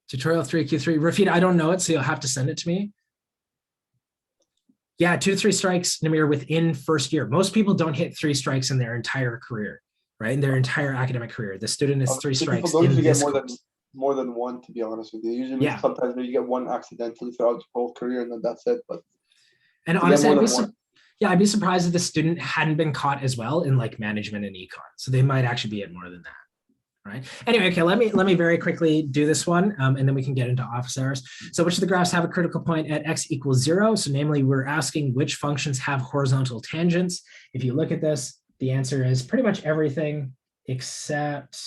Tutorial 3Q3, Rafid, I don't know it, so you'll have to send it to me. Yeah, 2 to 3 strikes, Namir, within first year. Most people don't hit 3 strikes in their entire career, right? In their entire academic career. The student is 3 strikes. People don't usually get course. more than one, to be honest with you. Usually, Yeah. sometimes maybe you get one accidentally throughout your whole career, and then that's it. But and honestly, I'd be surprised if the student hadn't been caught as well in like management and econ. So they might actually be at more than that. Right. Anyway, okay, let me very quickly do this one, and then we can get into office hours. So which of the graphs have a critical point at x equals 0? So namely, we're asking which functions have horizontal tangents. If you look at this, the answer is pretty much everything except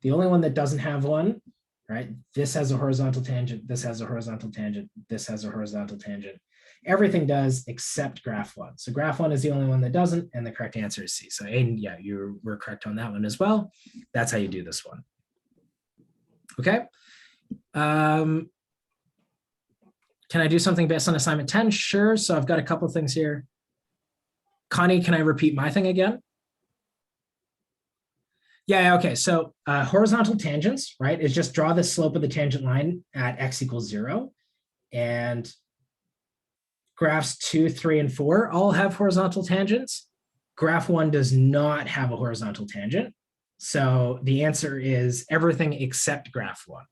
the only one that doesn't have one, right? This has a horizontal tangent, this has a horizontal tangent, this has a horizontal tangent. Everything does except graph 1. So graph 1 is the only one that doesn't, and the correct answer is C. So Aiden, yeah, you were correct on that one as well. That's how you do this one. Okay. Can I do something based on assignment 10? Sure. So I've got a couple of things here. Connie, can I repeat my thing again? Yeah, okay. So horizontal tangents, right, is just draw the slope of the tangent line at x equals 0. And graphs 2, 3, and 4 all have horizontal tangents. Graph 1 does not have a horizontal tangent. So the answer is everything except graph 1.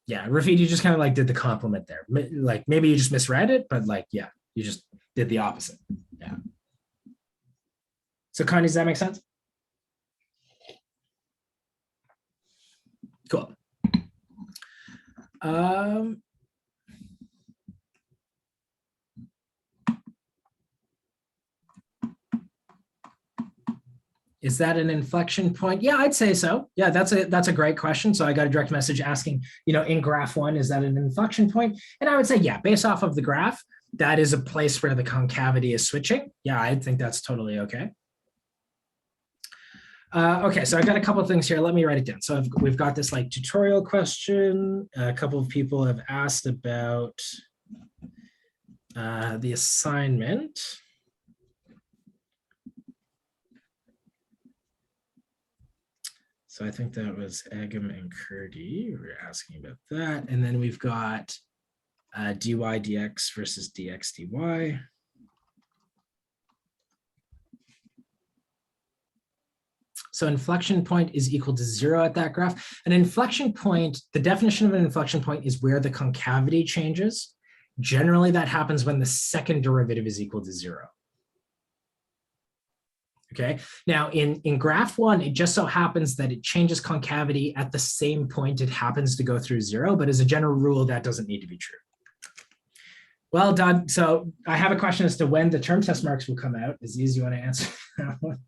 Yeah, Rafid, you just kind of like did the compliment there. Like maybe you just misread it, but like, yeah, you just did the opposite. Yeah. So Connie, does that make sense? Cool. Is that an inflection point? Yeah, I'd say so. Yeah, that's a great question. So I got a direct message asking, in graph 1, is that an inflection point? And I would say, yeah, based off of the graph, that is a place where the concavity is switching. Yeah, I think that's totally okay. Okay, so I've got a couple of things here. Let me write it down. So we've got this like tutorial question. A couple of people have asked about the assignment. So I think that was Agam and Kurdi. We're asking about that. And then we've got dy dx versus dx dy. So inflection point is equal to 0 at that graph. An inflection point, the definition of an inflection point is where the concavity changes. Generally, that happens when the second derivative is equal to 0. Okay, now in graph 1, it just so happens that it changes concavity at the same point it happens to go through 0, but as a general rule, that doesn't need to be true. Well done. So I have a question as to when the term test marks will come out. Aziz, you want to answer that one?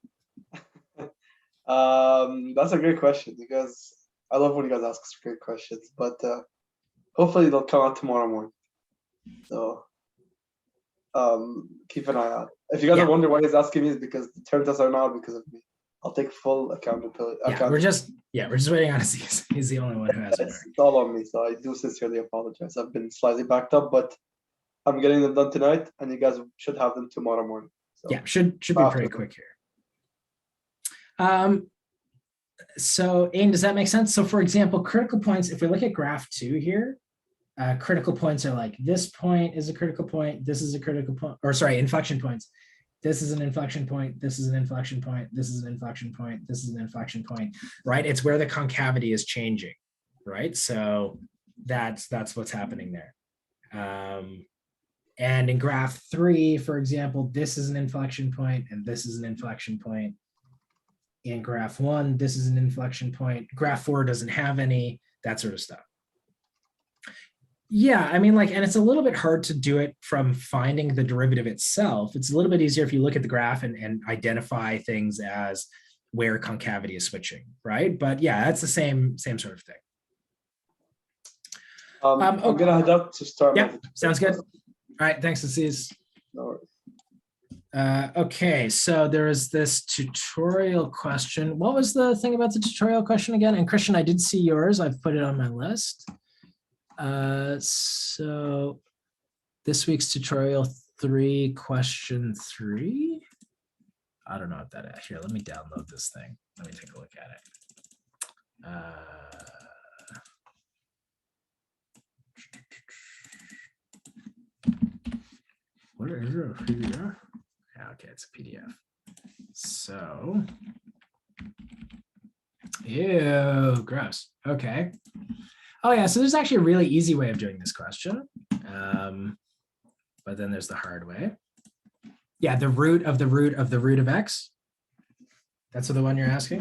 That's a great question because I love when you guys ask us great questions, but hopefully they'll come out tomorrow morning. So keep an eye out. If you guys are wondering why he's asking me, is because the term tests are now because of me. I'll take full accountability. We're just waiting on Aziz. He's the only one who has it. It's all on me, so I do sincerely apologize. I've been slightly backed up, but I'm getting them done tonight, and you guys should have them tomorrow morning. So yeah, should be pretty quick here. So Aiden, does that make sense? So for example, critical points, if we look at graph 2 here, critical points are like this point is a critical point, this is a critical point, or sorry, inflection points. This is an inflection point, this is an inflection point, this is an inflection point, this is an inflection point, right? It's where the concavity is changing, right? So that's what's happening there. And in graph 3, for example, this is an inflection point and this is an inflection point. In graph 1, this is an inflection point. Graph 4 doesn't have any, that sort of stuff. Yeah, I mean, and it's a little bit hard to do it from finding the derivative itself. It's a little bit easier if you look at the graph and identify things as where concavity is switching, right? But yeah, that's the same sort of thing. I'm gonna head out to start. Yeah, sounds good. All right, thanks, Aziz. No worries. Okay, so there is this tutorial question. What was the thing about the tutorial question again? And Christian, I did see yours. I've put it on my list. So this week's tutorial 3, question 3. I don't know what that is. Here, let me download this thing. Let me take a look at it. What is it? A PDF? Yeah, okay, it's a PDF. So, ew, gross. Okay. Oh yeah, so there's actually a really easy way of doing this question. But then there's the hard way. Yeah, the root of the root of the root of x. That's the one you're asking?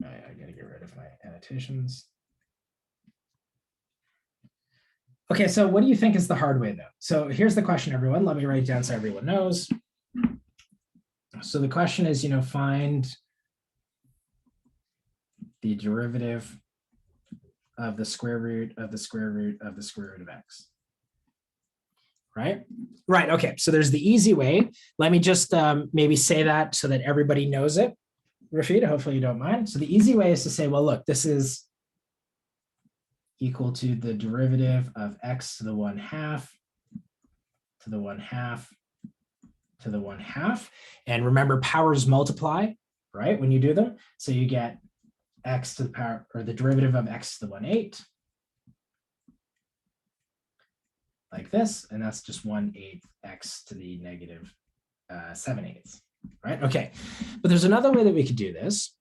I gotta get rid of my annotations. Okay, so what do you think is the hard way though? So here's the question, everyone. Let me write it down so everyone knows. So the question is, find the derivative of the square root of the square root of the square root of x. Right? Right, okay, so there's the easy way. Let me just maybe say that so that everybody knows it. Rafida, hopefully you don't mind. So the easy way is to say, well, look, this is equal to the derivative of x to the 1/2 to the 1/2 to the 1/2. And remember, powers multiply, right, when you do them. So you get x to the power, or the derivative of x to the 1/8, like this, and that's just 1/8 x to the negative 7/8, right? Okay, but there's another way that we could do this.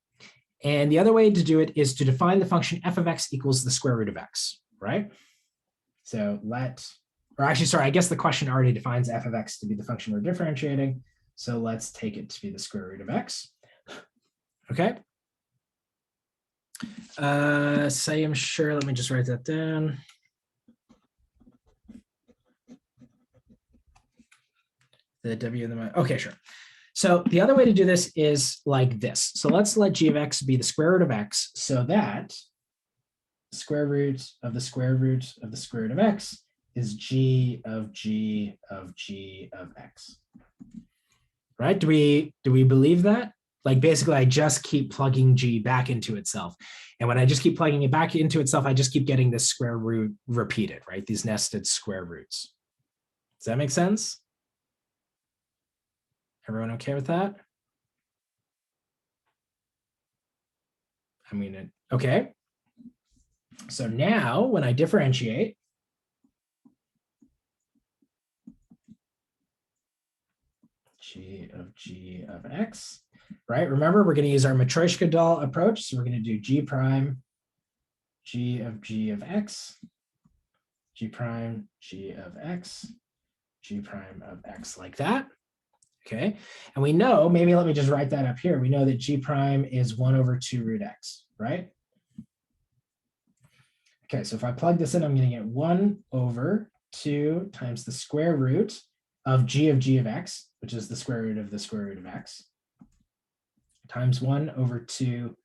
And the other way to do it is to define the function f of x equals the square root of x, right? So I guess the question already defines f of x to be the function we're differentiating. So let's take it to be the square root of x. Okay. Sayam, sure, let me just write that down. The w and the, okay, sure. So the other way to do this is like this. So let's let g of x be the square root of x so that the square root of the square root of the square root of x is g of g of g of x. Right? Do we believe that? Like basically I just keep plugging g back into itself. And when I just keep plugging it back into itself, I just keep getting this square root repeated, right? These nested square roots. Does that make sense? Everyone okay with that? Okay. So now when I differentiate, g of x, right? Remember, we're going to use our Matryoshka doll approach. So we're going to do g prime g of x, g prime g of x, g prime of x, like that. Okay, and we know, maybe let me just write that up here. We know that g prime is 1/2 root x, right? Okay, so if I plug this in, I'm going to get 1/2 times the square root of g of x, which is the square root of the square root of x, times 1/2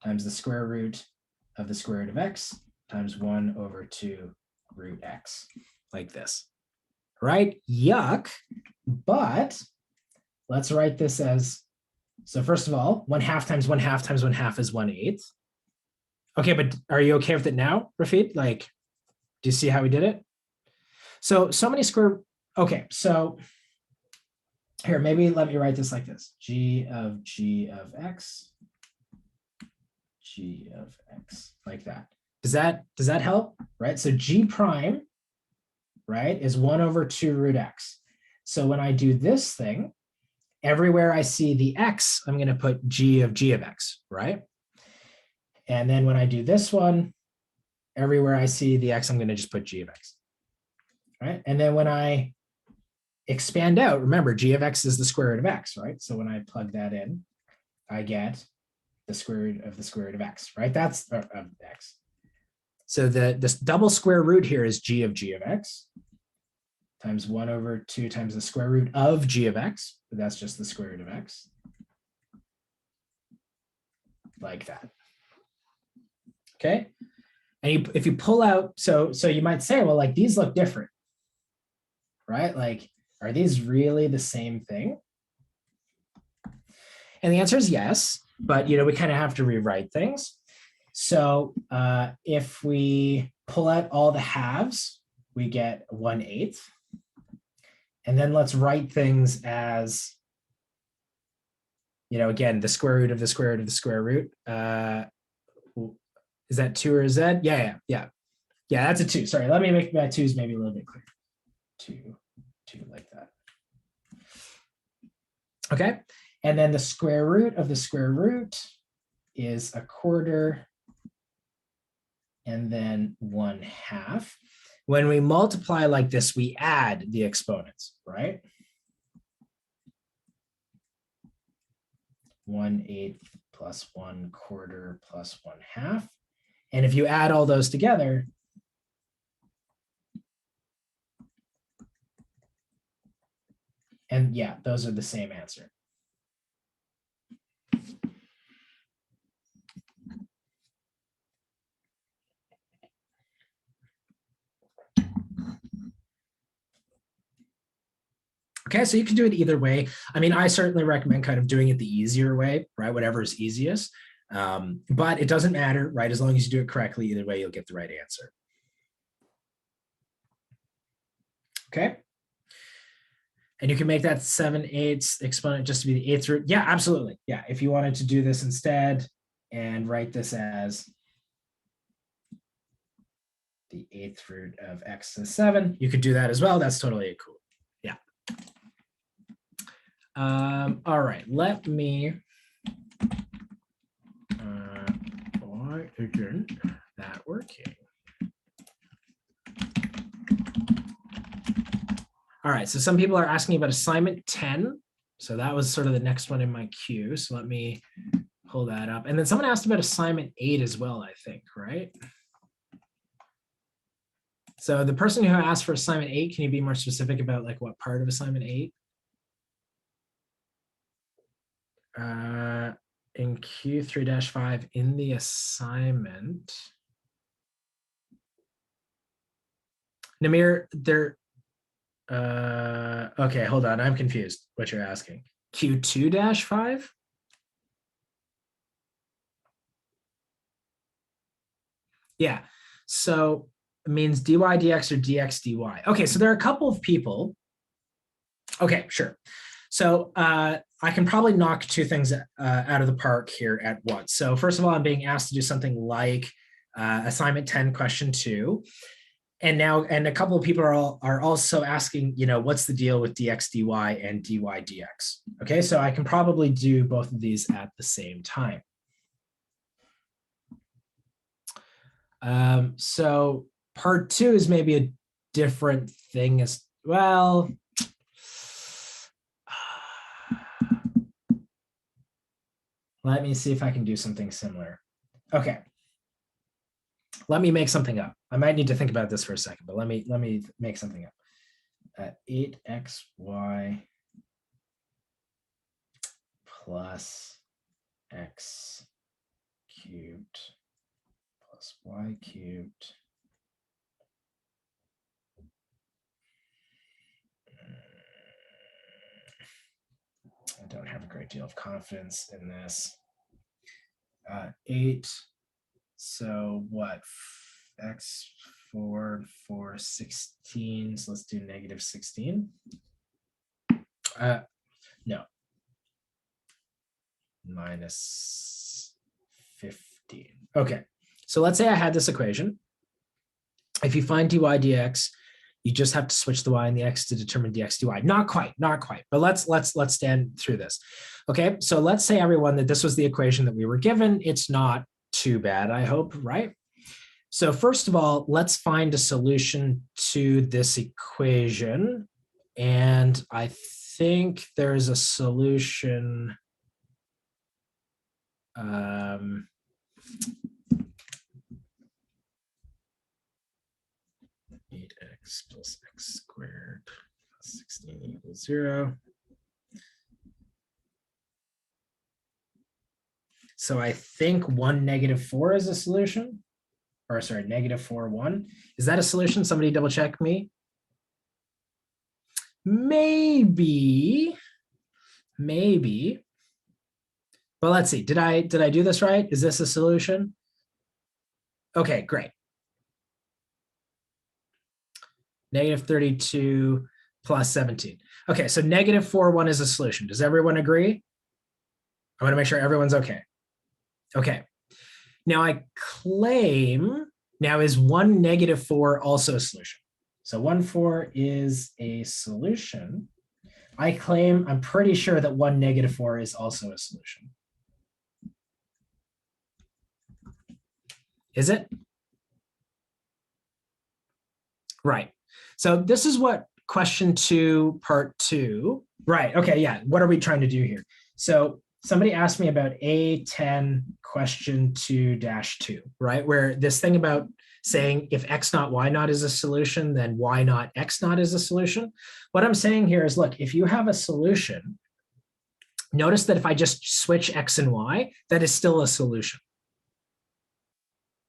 times the square root of the square root of x, times 1/2 root x, like this, right? Yuck, but let's write this as, so first of all, 1/2 times 1/2 times 1/2 is 1/8. Okay, but are you okay with it now, Rafid? Like, do you see how we did it? So many square, okay, so here, maybe let me write this like this. G of x, g of x, like that. Does that help? Right? So g prime, right, is 1/2 root x. So when I do this thing, everywhere I see the x, I'm going to put g of x, right? And then when I do this one, everywhere I see the x, I'm going to just put g of x, right? And then when I expand out, remember, g of x is the square root of x, right? So when I plug that in, I get the square root of x, right? That's of x. So this double square root here is g of x times 1/2 times the square root of g of x, but that's just the square root of x, like that. Okay, And if you pull out, so you might say, well, like these look different, right? Like, are these really the same thing? And the answer is yes, but we kind of have to rewrite things. So if we pull out all the halves, we get 1/8. And then let's write things as, again, the square root of the square root of the square root. Is that 2 or a z? Yeah, that's a 2. Sorry, let me make my 2's maybe a little bit clearer. 2 like that. Okay, and then the square root of the square root is 1/4, and then 1/2. When we multiply like this, we add the exponents, right? 1/8 plus 1/4 plus 1/2. And if you add all those together, and yeah, those are the same answer. Okay, so you can do it either way. I mean, I certainly recommend kind of doing it the easier way, right? Whatever is easiest. But it doesn't matter, right? As long as you do it correctly, either way, you'll get the right answer. Okay. And you can make that 7/8 exponent just to be the 8th root. Yeah, absolutely. Yeah, if you wanted to do this instead and write this as the 8th root of x to the 7, you could do that as well. That's totally cool. Yeah. All right, let me, why isn't that working? All right, so some people are asking about assignment 10. So that was sort of the next one in my queue. So let me pull that up. And then someone asked about assignment 8 as well, I think, right? So the person who asked for assignment 8, can you be more specific about like what part of assignment 8? In Q3-5 in the assignment. Namir, okay, hold on. I'm confused what you're asking. Q2-5? Yeah, so it means dy dx or dx dy. Okay, so there are a couple of people. Okay, sure. So I can probably knock two things out of the park here at once. So first of all, I'm being asked to do something like assignment 10, question 2. And a couple of people are also asking, what's the deal with dx dy and dy dx? Okay, so I can probably do both of these at the same time. So part 2 is maybe a different thing as well. Let me see if I can do something similar. Okay. Let me make something up. I might need to think about this for a second, but let me make something up. 8xy plus x cubed plus y cubed. I don't have a great deal of confidence in this. 8. So what? X4, 4, 16. So let's do -16. No. -15. Okay. So let's say I had this equation. If you find dy dx, you just have to switch the y and the x to determine dx dy. Not quite. But let's stand through this. Okay. So let's say, everyone, that this was the equation that we were given. It's not too bad, I hope, right? So first of all, let's find a solution to this equation. And I think there's a solution. 8x plus x squared plus 16 equals 0. So I think 1, -4 is a solution, or sorry, negative 4, 1. Is that a solution? Somebody double check me. Maybe. But let's see. Did I do this right? Is this a solution? Okay, great. Negative 32 plus 17. Okay, so negative 4, 1 is a solution. Does everyone agree? I want to make sure everyone's okay. Okay. Now I claim, now is 1, negative 4 also a solution? So 1, 4 is a solution. I claim, I'm pretty sure that 1, negative 4 is also a solution. Is it? Right. So this is what question 2, part 2. Right. Okay. Yeah. What are we trying to do here? So somebody asked me about A10 question 2-2, right? Where this thing about saying if X naught, Y naught is a solution, then Y naught, X naught is a solution. What I'm saying here is, look, if you have a solution, notice that if I just switch X and Y, that is still a solution.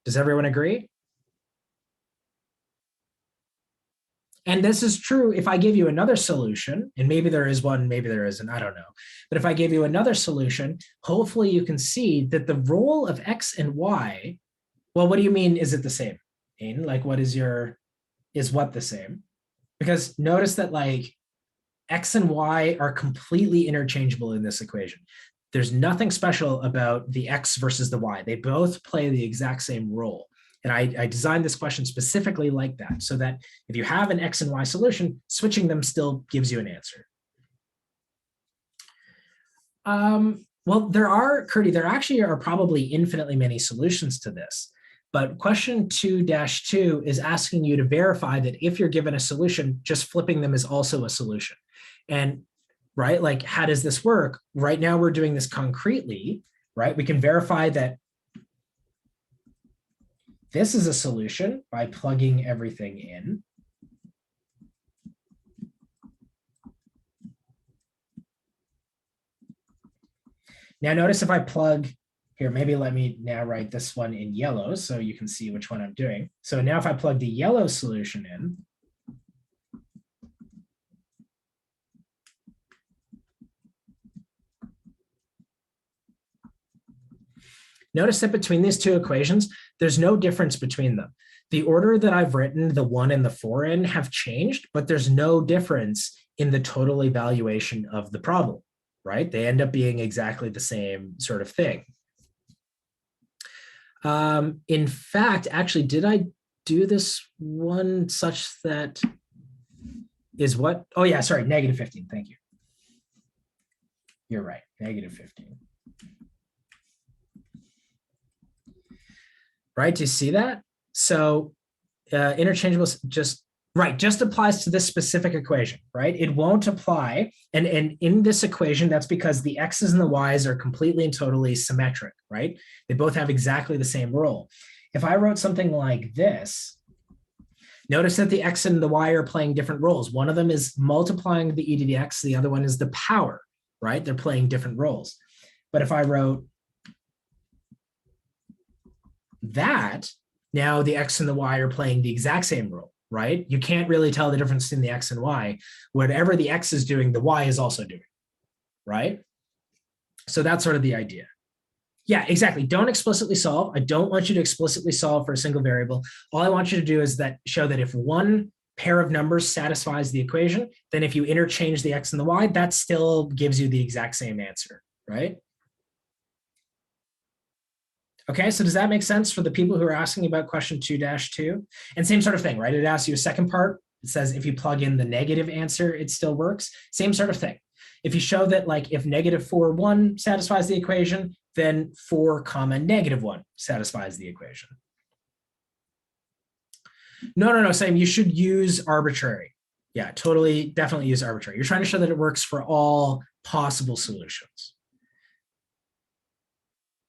Does everyone agree? And this is true if I give you another solution, and maybe there is one, maybe there isn't, I don't know. But if I give you another solution, hopefully you can see that the role of X and Y, well, what do you mean, is it the same? Like, what is what the same? Because notice that like X and Y are completely interchangeable in this equation. There's nothing special about the X versus the Y. They both play the exact same role. And I designed this question specifically like that, so that if you have an X and Y solution, switching them still gives you an answer. Well, there actually are probably infinitely many solutions to this. But question 2-2 is asking you to verify that if you're given a solution, just flipping them is also a solution. And right, like, how does this work? Right now we're doing this concretely, right? We can verify that this is a solution by plugging everything in. Now notice if I plug here, maybe let me now write this one in yellow so you can see which one I'm doing. So now if I plug the yellow solution in, notice that between these two equations, there's no difference between them. The order that I've written the 1 and the 4 in have changed, but there's no difference in the total evaluation of the problem, right? They end up being exactly the same sort of thing. In fact, actually, did I do this one such that is what? Oh yeah, sorry, negative 15, thank you. You're right, negative 15. Right, do you see that? So interchangeable just applies to this specific equation, right? It won't apply, and in this equation, that's because the x's and the y's are completely and totally symmetric, right? They both have exactly the same role. If I wrote something like this, notice that the x and the y are playing different roles. One of them is multiplying the e to the x, the other one is the power, right? They're playing different roles. But if I wrote that, now the x and the y are playing the exact same role, right? You can't really tell the difference in the x and y. Whatever the x is doing, the y is also doing, right? So that's sort of the idea. Yeah, exactly. Don't explicitly solve. I don't want you to explicitly solve for a single variable. All I want you to do is show that if one pair of numbers satisfies the equation, then if you interchange the x and the y, that still gives you the exact same answer, right? Okay, so does that make sense for the people who are asking about question 2-2? And same sort of thing, right? It asks you a second part. It says if you plug in the negative answer, it still works. Same sort of thing. If you show that, like, if negative 4, 1 satisfies the equation, then 4, negative 1 satisfies the equation. No, same. You should use arbitrary. Yeah, totally, definitely use arbitrary. You're trying to show that it works for all possible solutions.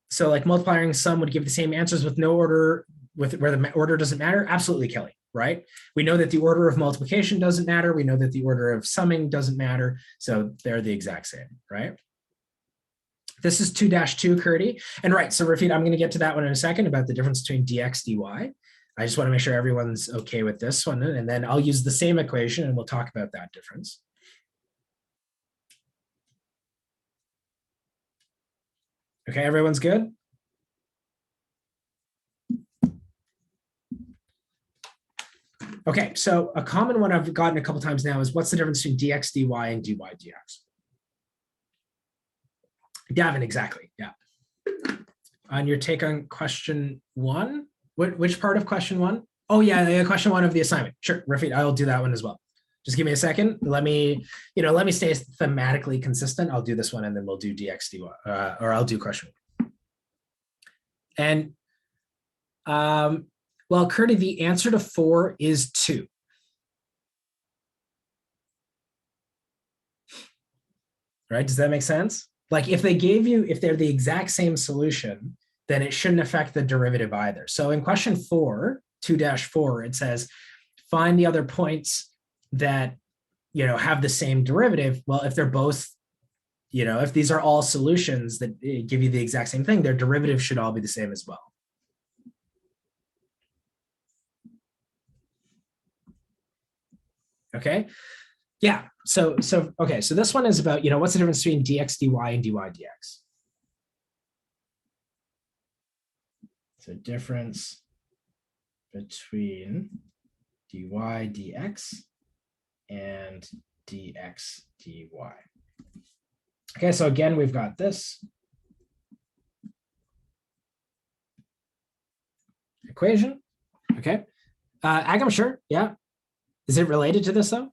So like multiplying sum would give the same answers with no order, where the order doesn't matter. Absolutely, Kelly, right? We know that the order of multiplication doesn't matter. We know that the order of summing doesn't matter. So they're the exact same, right? This is 2-2, Curdy. And right, so Rafid, I'm going to get to that one in a second about the difference between dx, dy. I just want to make sure everyone's okay with this one. And then I'll use the same equation and we'll talk about that difference. Okay, everyone's good? Okay, so a common one I've gotten a couple times now is what's the difference between dx dy and dy dx? Gavin, exactly, yeah. On your take on question one, which part of question one? Oh yeah, question one of the assignment. Sure, Rafid, I'll do that one as well. Just give me a second. Let me stay thematically consistent. I'll do this one and then we'll do dx dy, or I'll do question one. And well, Curdy, the answer to 4 is 2. Right? Does that make sense? Like if they're the exact same solution, then it shouldn't affect the derivative either. So in question 4, 2-4, it says, find the other points that, have the same derivative. Well, if they're both, if these are all solutions that give you the exact same thing, their derivative should all be the same as well. Okay. Yeah. So okay. So this one is about, what's the difference between dx dy and dy dx? So difference between dy dx and dx dy. Okay. So again, we've got this equation. Okay. Agam, sure. Yeah. Is it related to this though?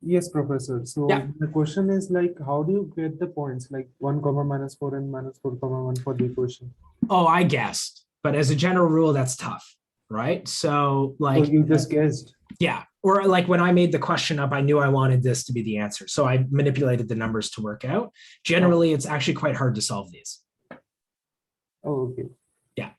Yes, professor. So Yeah. the question is like, how do you get the points like 1, -4 and -4, 1 for the equation? Oh, I guessed, but as a general rule, that's tough, right? So like, So you just guessed. yeah. Or like when I made the question up, I knew I wanted this to be the answer. So I manipulated the numbers to work out. Generally, it's actually quite hard to solve these. Oh, okay. Yeah.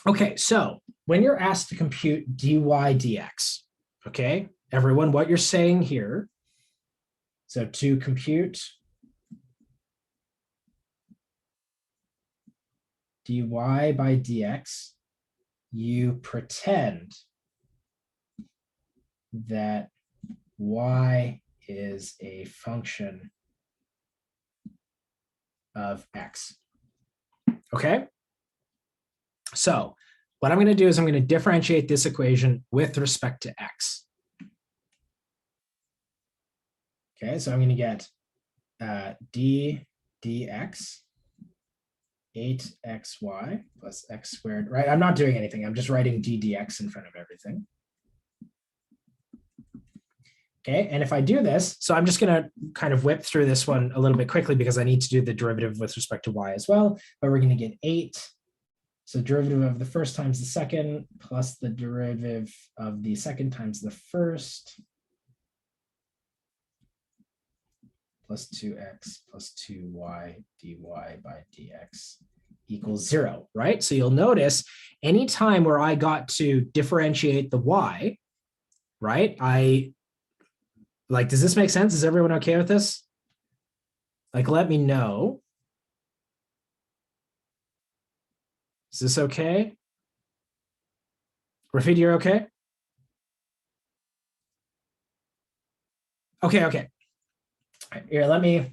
Okay, so when you're asked to compute dy dx, okay, everyone, what you're saying here, so to compute dy by dx, you pretend that y is a function of x. Okay? So what I'm going to do is I'm going to differentiate this equation with respect to x. Okay, so I'm going to get d dx 8xy plus x squared, right? I'm not doing anything. I'm just writing d dx in front of everything. Okay, and if I do this, so I'm just going to kind of whip through this one a little bit quickly because I need to do the derivative with respect to y as well, but we're going to get 8. So derivative of the first times the second plus the derivative of the second times the first plus 2x plus 2y dy by dx equals 0, right? So you'll notice anytime where I got to differentiate the y, right? Does this make sense? Is everyone okay with this? Like, let me know. Is this okay? Rafid, you're okay? Okay. Here,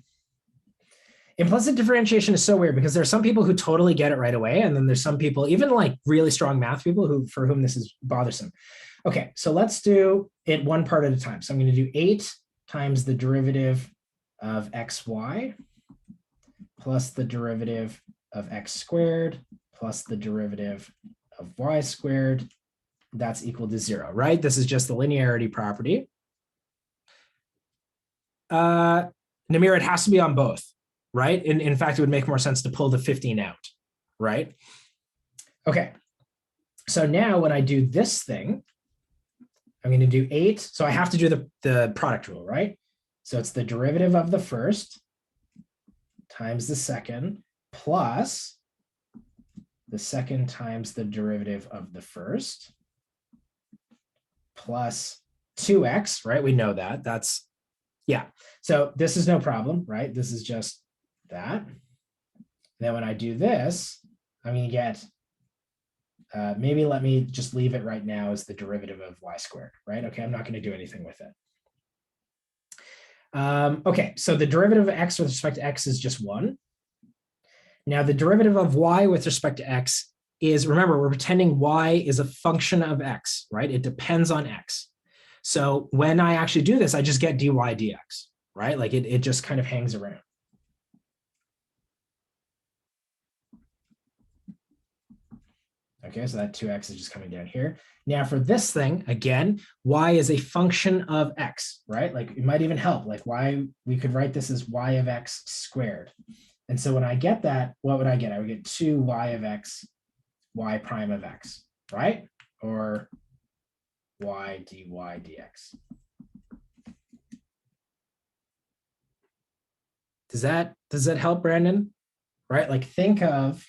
implicit differentiation is so weird because there are some people who totally get it right away. And then there's some people, even like really strong math people for whom this is bothersome. Okay, so let's do it one part at a time. So I'm going to do 8 times the derivative of xy plus the derivative of x squared plus the derivative of y squared. That's equal to 0, right? This is just the linearity property. Namir, it has to be on both, right? In fact, it would make more sense to pull the 15 out, right? Okay, so now when I do this thing, I'm going to do 8. So I have to do the product rule, right? So it's the derivative of the first times the second plus the second times the derivative of the first plus 2x, right? We know that. That's, yeah. So this is no problem, right? This is just that. Then when I do this, I'm going to get maybe let me just leave it right now as the derivative of y squared, right? Okay, I'm not going to do anything with it. Okay, so the derivative of x with respect to x is just 1. Now the derivative of y with respect to x is, remember, we're pretending y is a function of x, right? It depends on x. So when I actually do this, I just get dy dx, right? Like it just kind of hangs around. Okay, so that 2x is just coming down here. Now for this thing, again, y is a function of x, right? Like it might even help, like y, we could write this as y of x squared. And so when I get that, what would I get? I would get 2y of x, y prime of x, right? Or y dy dx. Does that help, Brandon? Right? Like think of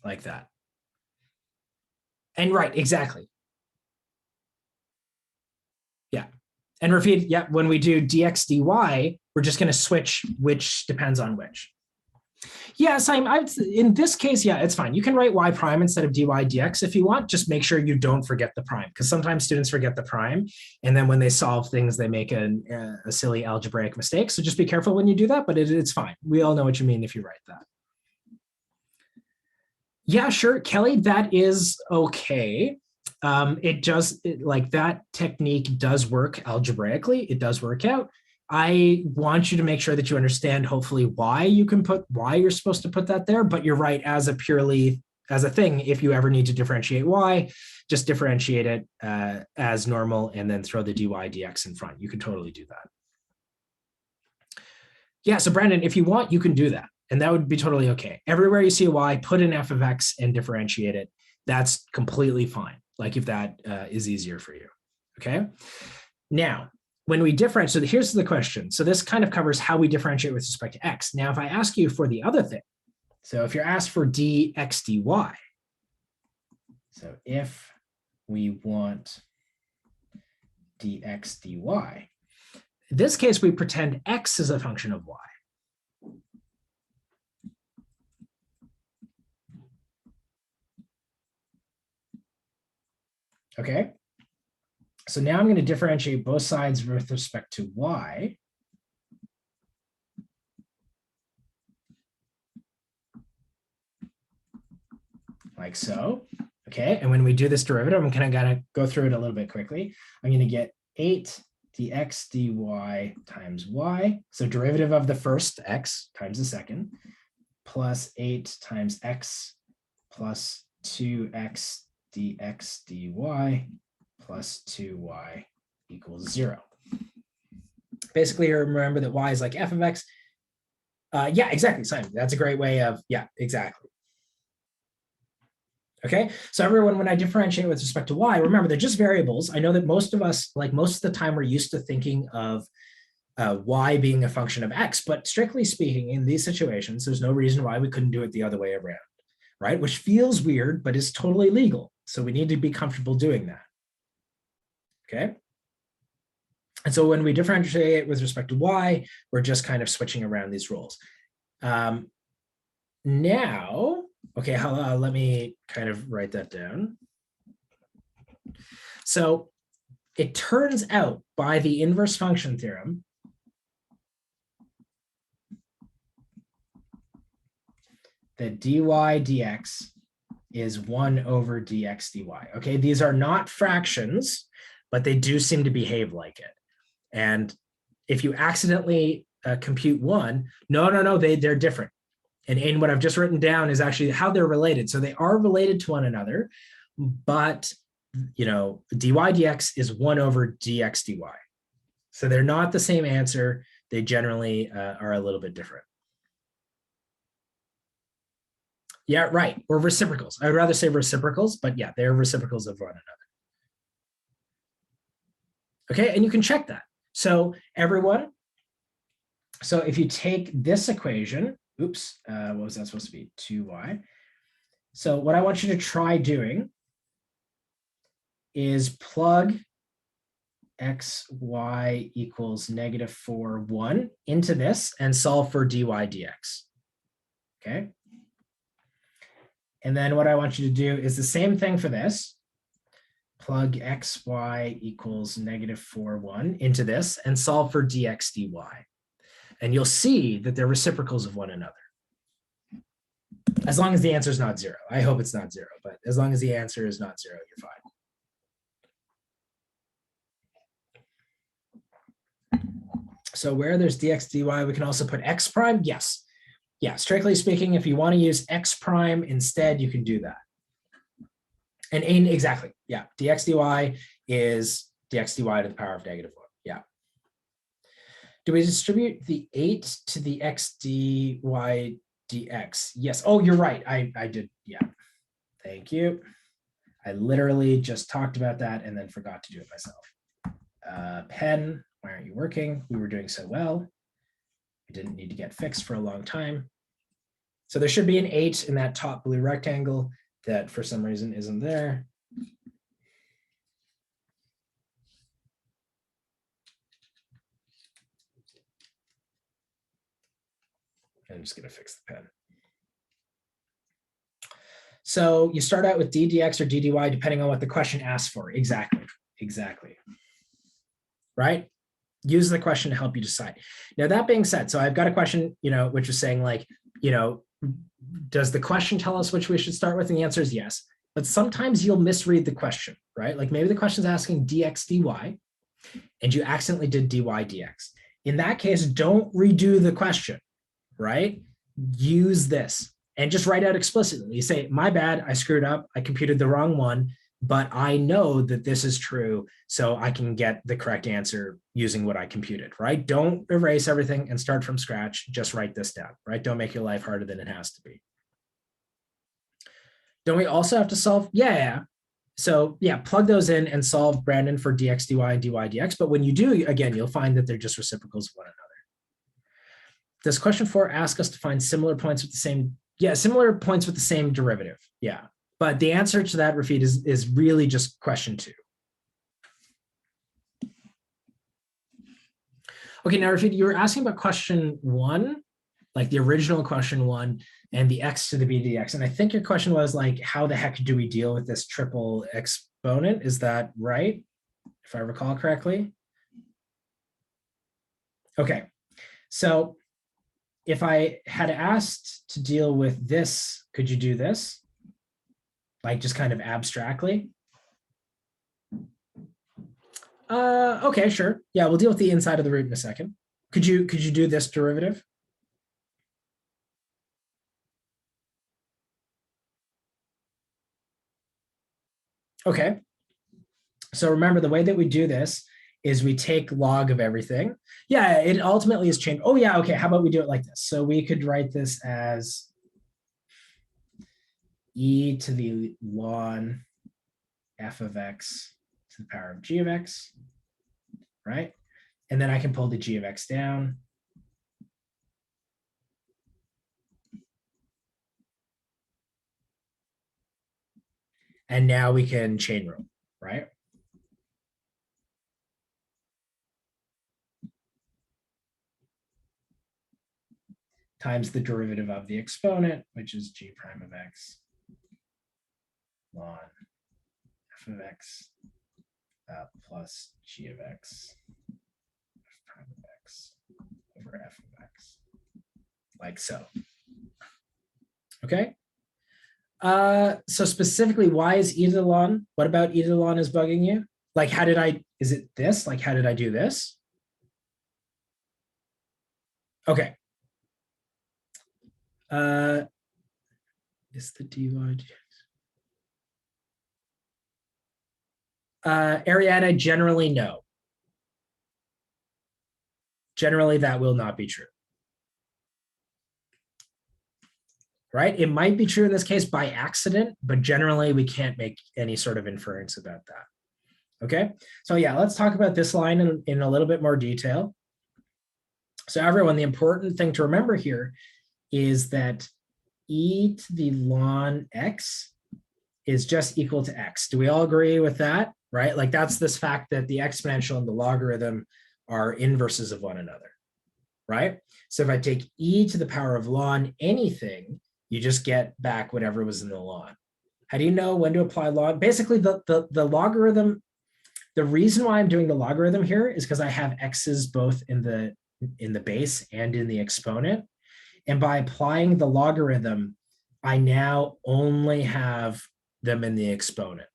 like that. And right, exactly. Yeah. And repeat, yeah, when we do dx dy, we're just going to switch which depends on which. Yes, in this case, yeah, it's fine. You can write y prime instead of dy dx if you want. Just make sure you don't forget the prime, because sometimes students forget the prime. And then when they solve things, they make a silly algebraic mistake. So just be careful when you do that, but it's fine. We all know what you mean if you write that. Yeah, sure, Kelly, that is okay. Like that technique does work algebraically. It does work out. I want you to make sure that you understand hopefully why you're supposed to put that there, but you're right, as a thing, if you ever need to differentiate y, just differentiate it as normal and then throw the dy dx in front. You can totally do that. Yeah, so Brandon, if you want, you can do that. And that would be totally okay. Everywhere you see a y, put in f of x and differentiate it. That's completely fine. Like if that is easier for you, okay? Now, when we differentiate, so here's the question. So this kind of covers how we differentiate with respect to x. Now, if I ask you for the other thing, so if you're asked for dx dy, so if we want dx dy, in this case, we pretend x is a function of y. Okay, so now I'm going to differentiate both sides with respect to y. Like so. Okay, and when we do this derivative, I'm kind of going to go through it a little bit quickly. I'm going to get 8 dx dy times y, so derivative of the first x times the second, plus 8 times x plus 2x dx dy plus 2y equals 0. Basically, remember that y is like f of x. Yeah, exactly, Simon. That's a great way of, yeah, exactly. Okay, so everyone, when I differentiate with respect to y, remember they're just variables. I know that most of us, like most of the time, we're used to thinking of y being a function of x, but strictly speaking, in these situations, there's no reason why we couldn't do it the other way around, right? Which feels weird, but is totally legal. So we need to be comfortable doing that. Okay. And so when we differentiate with respect to y, we're just kind of switching around these rules. Now, okay, let me kind of write that down. So it turns out by the inverse function theorem that dy dx is 1 over dx dy. Okay, these are not fractions, but they do seem to behave like it. And if you accidentally compute 1, no, they're different. And in what I've just written down is actually how they're related. So they are related to one another, but dy dx is 1 over dx dy. So they're not the same answer. They generally are a little bit different. Yeah, right. Or reciprocals. I would rather say reciprocals, but yeah, they're reciprocals of one another. Okay, and you can check that. So everyone, so if you take this equation, oops, what was that supposed to be? 2y. So what I want you to try doing is plug xy equals -4, 1 into this and solve for dy dx. Okay. And then what I want you to do is the same thing for this. Plug xy equals -4, 1 into this and solve for dx dy. And you'll see that they're reciprocals of one another. As long as the answer is not 0. I hope it's not 0, but as long as the answer is not 0, you're fine. So where there's dx dy, we can also put x prime. Yes. Yeah, strictly speaking, if you want to use x prime instead, you can do that. And exactly, yeah, dx dy is dx dy to the power of -1. Yeah. Do we distribute the 8 to the x dy dx? Yes. Oh, you're right. I did. Yeah. Thank you. I literally just talked about that and then forgot to do it myself. Pen, why aren't you working? We were doing so well. It didn't need to get fixed for a long time. So there should be an 8 in that top blue rectangle that for some reason isn't there. I'm just going to fix the pen. So you start out with d dx or d dy depending on what the question asks for. Exactly. Exactly. Right? Use the question to help you decide. Now, that being said, so I've got a question, which is saying like, does the question tell us which we should start with? And the answer is yes. But sometimes you'll misread the question, right? Like maybe the question is asking dx dy, and you accidentally did dy dx. In that case, don't redo the question, right? Use this and just write out explicitly. You say, my bad, I screwed up. I computed the wrong one, but I know that this is true, so I can get the correct answer using what I computed, right? Don't erase everything and start from scratch. Just write this down, right? Don't make your life harder than it has to be. Don't we also have to solve? Yeah. So yeah, plug those in and solve, Brandon, for dx dy and dy dx. But when you do, again, you'll find that they're just reciprocals of one another. Does question 4 ask us to find similar points with the same, similar points with the same derivative? Yeah. But the answer to that, Rafid, is really just question 2. Okay, now Rafid, you were asking about question 1, like the original question 1, and the x to the b dx. And I think your question was like, how the heck do we deal with this triple exponent? Is that right? If I recall correctly? Okay, so if I had asked to deal with this, could you do this? Like just kind of abstractly? Okay, sure. Yeah, we'll deal with the inside of the root in a second. Could you do this derivative? Okay. So remember, the way that we do this is we take log of everything. Yeah, it ultimately is changed. Oh yeah, okay, how about we do it like this? So we could write this as e to the ln f of x to the power of g of x, right? And then I can pull the g of x down. And now we can chain rule, right? Times the derivative of the exponent, which is g prime of x ln f of x plus g of x f prime of x over f of x, like so. Okay. So specifically, why is e to the ln? What about e to the ln is bugging you? Like, is it this? Like, how did I do this? Okay. Is the dy dx? Ariana, generally no. Generally, that will not be true. Right? It might be true in this case by accident, but generally we can't make any sort of inference about that. Okay, so yeah, let's talk about this line in a little bit more detail. So everyone, the important thing to remember here is that e to the ln x is just equal to x. Do we all agree with that? right? Like that's this fact that the exponential and the logarithm are inverses of one another, right? So if I take e to the power of ln anything, you just get back whatever was in the ln. How do you know when to apply ln? Basically, the logarithm, the reason why I'm doing the logarithm here is because I have x's both in the base and in the exponent. And by applying the logarithm, I now only have them in the exponent,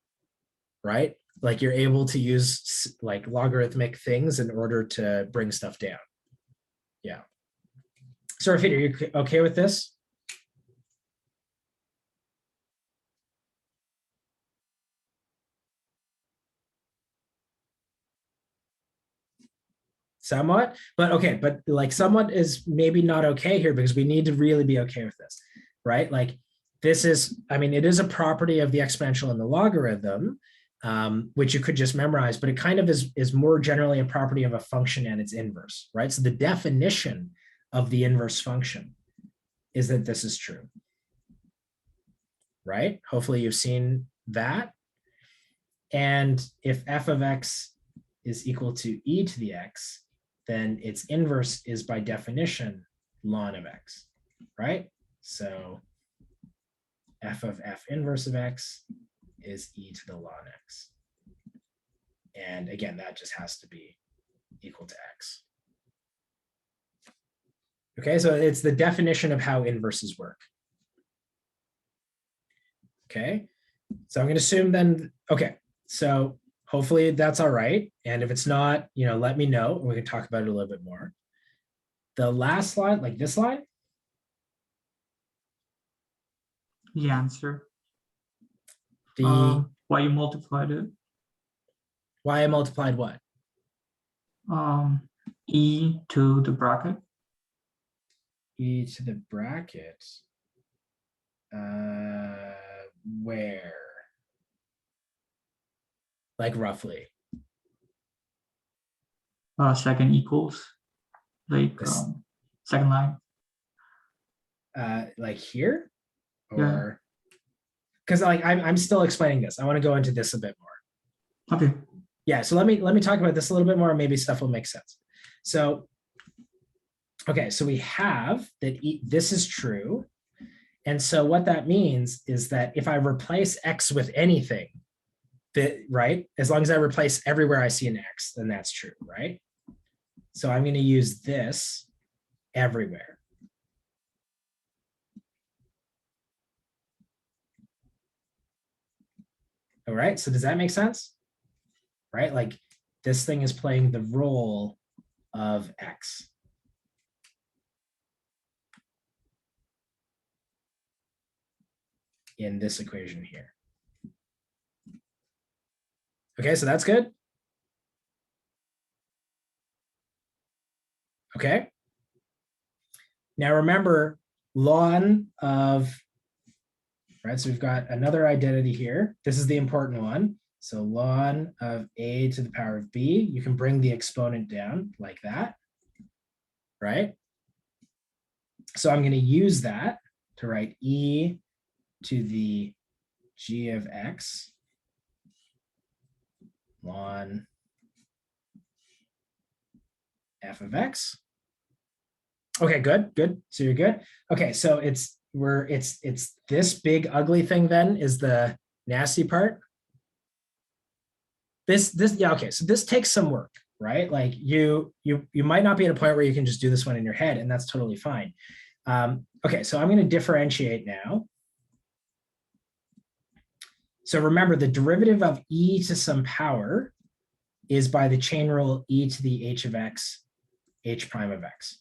right? Like you're able to use like logarithmic things in order to bring stuff down. Yeah. So Rafid, are you okay with this? Somewhat, but okay, but like somewhat is maybe not okay here because we need to really be okay with this, right? Like this is, I mean, it is a property of the exponential and the logarithm, which you could just memorize, but it kind of is more generally a property of a function and its inverse, right? So the definition of the inverse function is that this is true, right? Hopefully you've seen that. And if f of x is equal to e to the x, then its inverse is by definition ln of x, right? So f of f inverse of x is e to the ln x. And again, that just has to be equal to x. Okay, so it's the definition of how inverses work. Okay, so I'm going to assume then, okay, so hopefully that's all right. And if it's not, let me know and we can talk about it a little bit more. The last slide, like this slide. The answer. The why you multiplied it. why I multiplied what? E to the bracket. E to the bracket. Where? Like roughly. Second equals. Like This- second line. Like here? Yeah. Or because like I'm still explaining this. I want to go into this a bit more. Okay. Yeah, so let me talk about this a little bit more. Maybe stuff will make sense. So, okay, so we have that this is true. And so what that means is that if I replace x with anything, right, as long as I replace everywhere I see an x, then that's true, right? So I'm going to use this everywhere. All right, so does that make sense? Right, like this thing is playing the role of x. In this equation here. Okay, so that's good. Okay. Now remember, ln of, right, so we've got another identity here. This is the important one. So ln of a to the power of b, you can bring the exponent down like that, right? So I'm going to use that to write e to the g of x ln f of x. Okay, good. So you're good. Okay, so it's this big ugly thing then is the nasty part. This yeah, okay, so this takes some work, right? Like you might not be at a point where you can just do this one in your head, and that's totally fine. Okay, so I'm going to differentiate now. So remember, the derivative of e to some power is by the chain rule e to the h of x, h prime of x,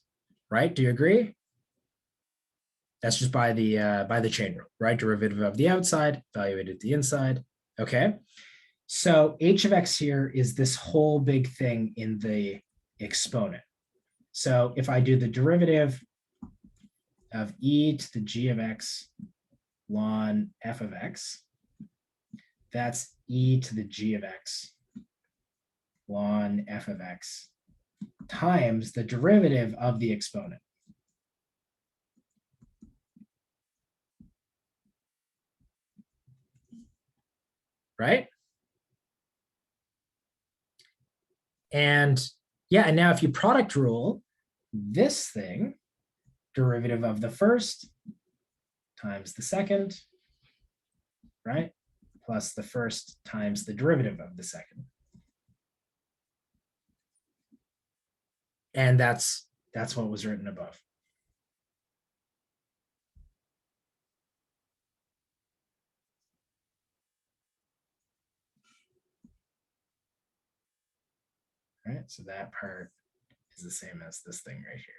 right? Do you agree? That's just by the chain rule, right? Derivative of the outside, evaluated the inside. Okay. So h of x here is this whole big thing in the exponent. So if I do the derivative of e to the g of x ln f of x, that's e to the g of x ln f of x times the derivative of the exponent. Right? And yeah, and now if you product rule this thing, derivative of the first times the second, right? Plus the first times the derivative of the second. And that's what was written above. All right, so that part is the same as this thing right here.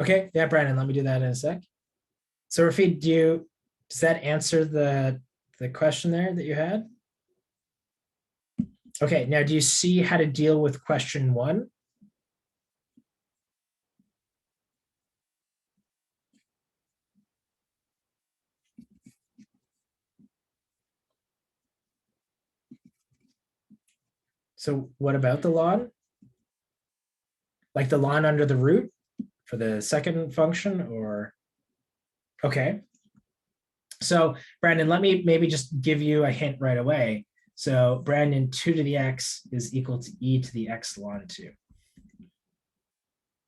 Okay, yeah, Brandon, let me do that in a sec. So Rafid, does that answer the question there that you had? Okay, now do you see how to deal with question 1? So what about the ln? Like the ln under the root for the second function, or? Okay. So Brandon, let me maybe just give you a hint right away. So Brandon, 2 to the x is equal to e to the x ln 2.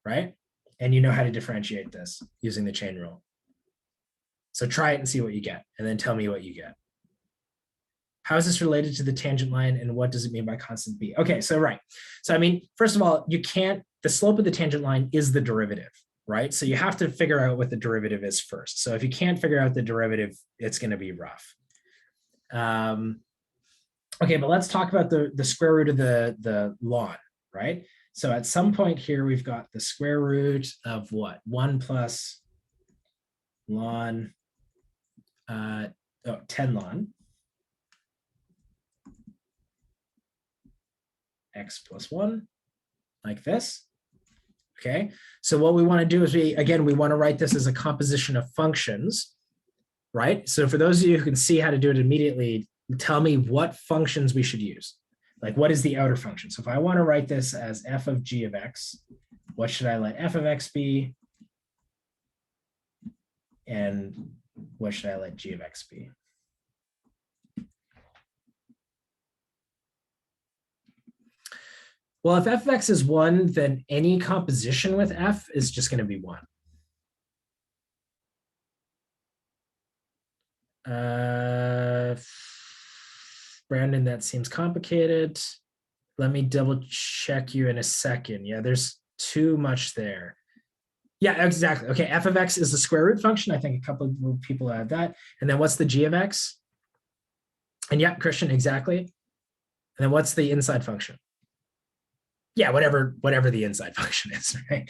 Right? And you know how to differentiate this using the chain rule. So try it and see what you get, and then tell me what you get. How is this related to the tangent line, and what does it mean by constant b? Okay, so right. So I mean, first of all, the slope of the tangent line is the derivative, right? So you have to figure out what the derivative is first. So if you can't figure out the derivative, it's going to be rough. Okay, but let's talk about the square root of the ln, right? So at some point here, we've got the square root of what? 1 plus ln, 10 ln x plus 1, like this. Okay, so what we want to do is we want to write this as a composition of functions, right? So for those of you who can see how to do it immediately, tell me what functions we should use. Like, what is the outer function? So if I want to write this as f of g of x, what should I let f of x be? And what should I let g of x be? Well, if f of x is 1, then any composition with f is just going to be 1. Brandon, that seems complicated. Let me double check you in a second. Yeah, there's too much there. Yeah, exactly. Okay, f of x is the square root function. I think a couple of people have that. And then what's the g of x? And yeah, Christian, exactly. And then what's the inside function? Yeah, whatever the inside function is, right?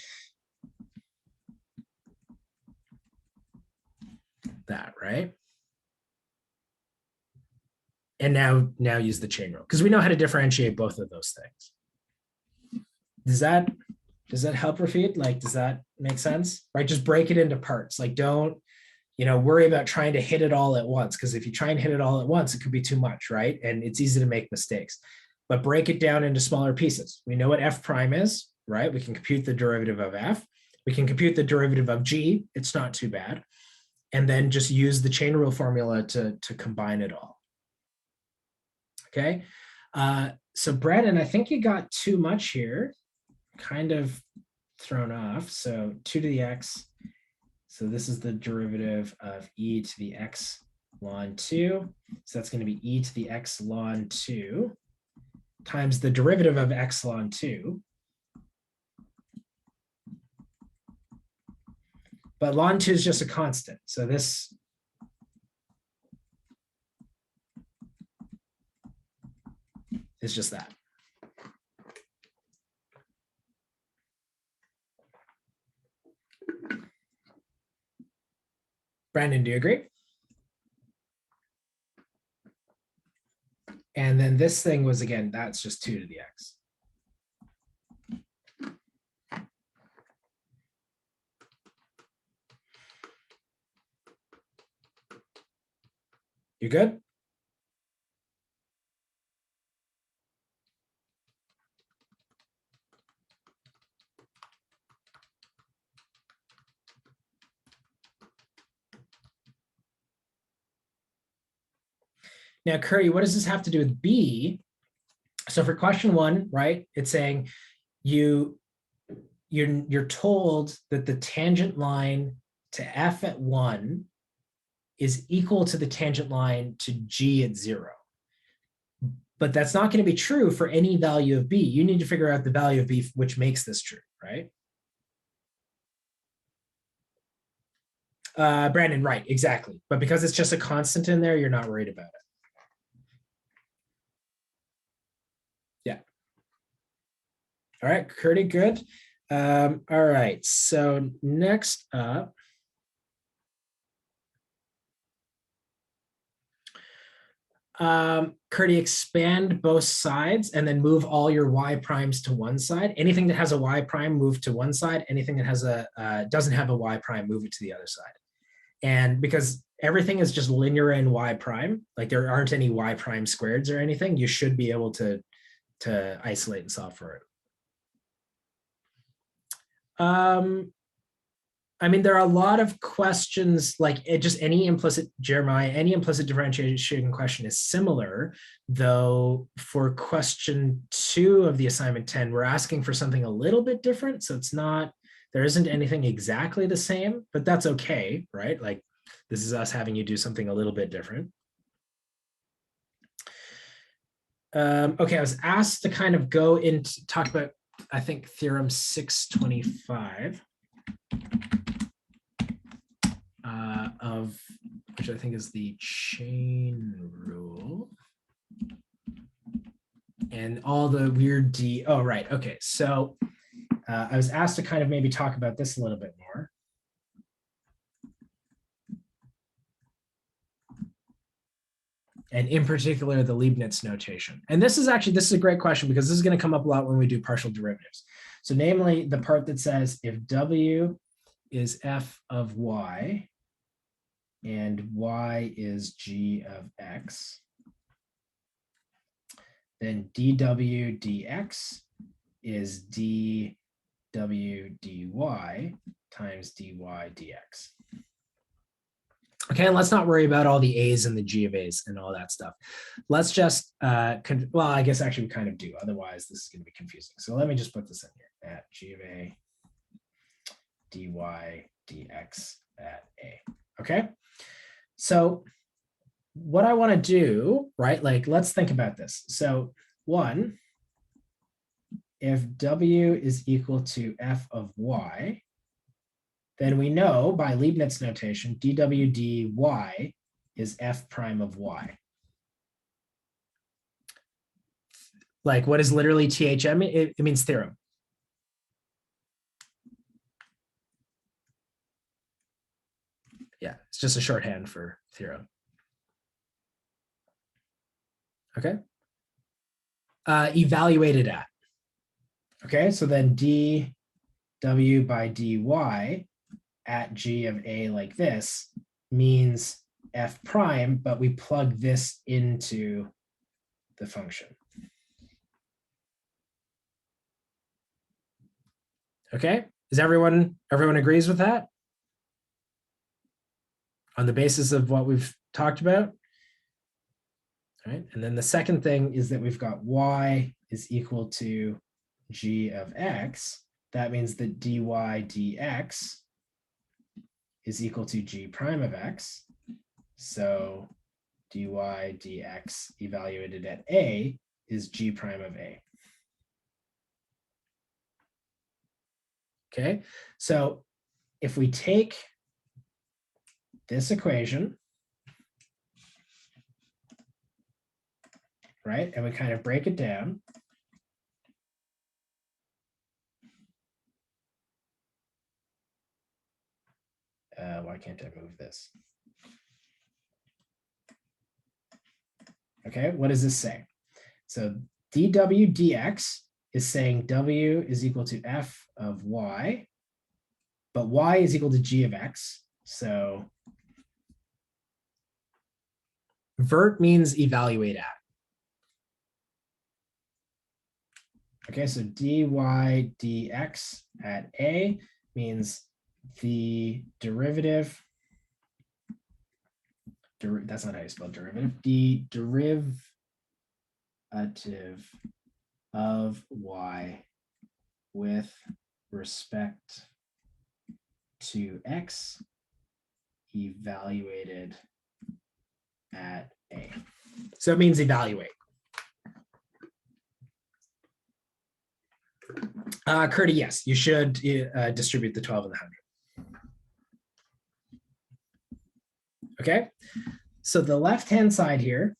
That, right? And now use the chain rule, because we know how to differentiate both of those things. Does that help, Rafid? Like, does that make sense? Right? Just break it into parts. Like, don't, worry about trying to hit it all at once, because if you try and hit it all at once, it could be too much, right? And it's easy to make mistakes. But break it down into smaller pieces. We know what f prime is, right? We can compute the derivative of f. We can compute the derivative of g. It's not too bad. And then just use the chain rule formula to combine it all. Okay. So Brandon, I think you got too much here, kind of thrown off. So 2 to the x. So this is the derivative of e to the x ln 2. So that's going to be e to the x ln 2 times the derivative of x ln 2. But ln 2 is just a constant. So this is just that. Brandon, do you agree? And then this thing was, again, that's just 2 to the x. You good? Now, Curry, what does this have to do with B? So for question 1, right, it's saying you're told that the tangent line to F at 1 is equal to the tangent line to G at 0. But that's not going to be true for any value of B. You need to figure out the value of B which makes this true, right? Brandon, right, exactly. But because it's just a constant in there, you're not worried about it. Yeah. All right, Curdy, good. All right, so next up, Curdy, expand both sides and then move all your y primes to one side. Anything that has a y prime, move to one side. Anything that has a doesn't have a y prime, move it to the other side. And because everything is just linear in y prime, like there aren't any y prime squareds or anything, you should be able to isolate and solve for it. I mean, there are a lot of questions, like just any implicit, Jeremiah, any implicit differentiation question is similar, though for question 2 of the assignment 10, we're asking for something a little bit different. So it's not, there isn't anything exactly the same, but that's okay, right? Like this is us having you do something a little bit different. Okay, I was asked to kind of go into talk about, I think, Theorem 625. Of which I think is the chain rule and all the weird D. Oh, right. Okay. So I was asked to kind of maybe talk about this a little bit more. And in particular, the Leibniz notation. And this is a great question because this is going to come up a lot when we do partial derivatives. So namely the part that says if W is f of y, and y is g of x, then dw dx is dw dy times dy dx. Okay, and let's not worry about all the a's and the g of a's and all that stuff. Let's just, well, I guess actually we kind of do, otherwise this is going to be confusing. So let me just put this in here, at g of a dy dx at a, okay? So what I want to do, right, like let's think about this. So 1, if w is equal to f of y, then we know by Leibniz notation, dw dy is f prime of y. Like what is literally THM? It means theorem. Yeah, it's just a shorthand for theorem. Okay. Evaluated at. Okay, so then dw by dy at g of a like this means f prime, but we plug this into the function. Okay, is everyone agrees with that? On the basis of what we've talked about? All right, and then the second thing is that we've got y is equal to g of x. That means that dy dx is equal to g prime of x. So dy dx evaluated at a is g prime of a. Okay, so if we take this equation, right, and we kind of break it down, why can't I move this? Okay, what does this say? So dw dx is saying w is equal to f of y, but y is equal to g of x. So vert means evaluate at. Okay, so dy dx at a means the derivative that's not how you spell derivative. The derivative of y with respect to x evaluated at a. So it means evaluate. Curdy, yes, you should distribute the 12 and the 100. Okay, so the left-hand side here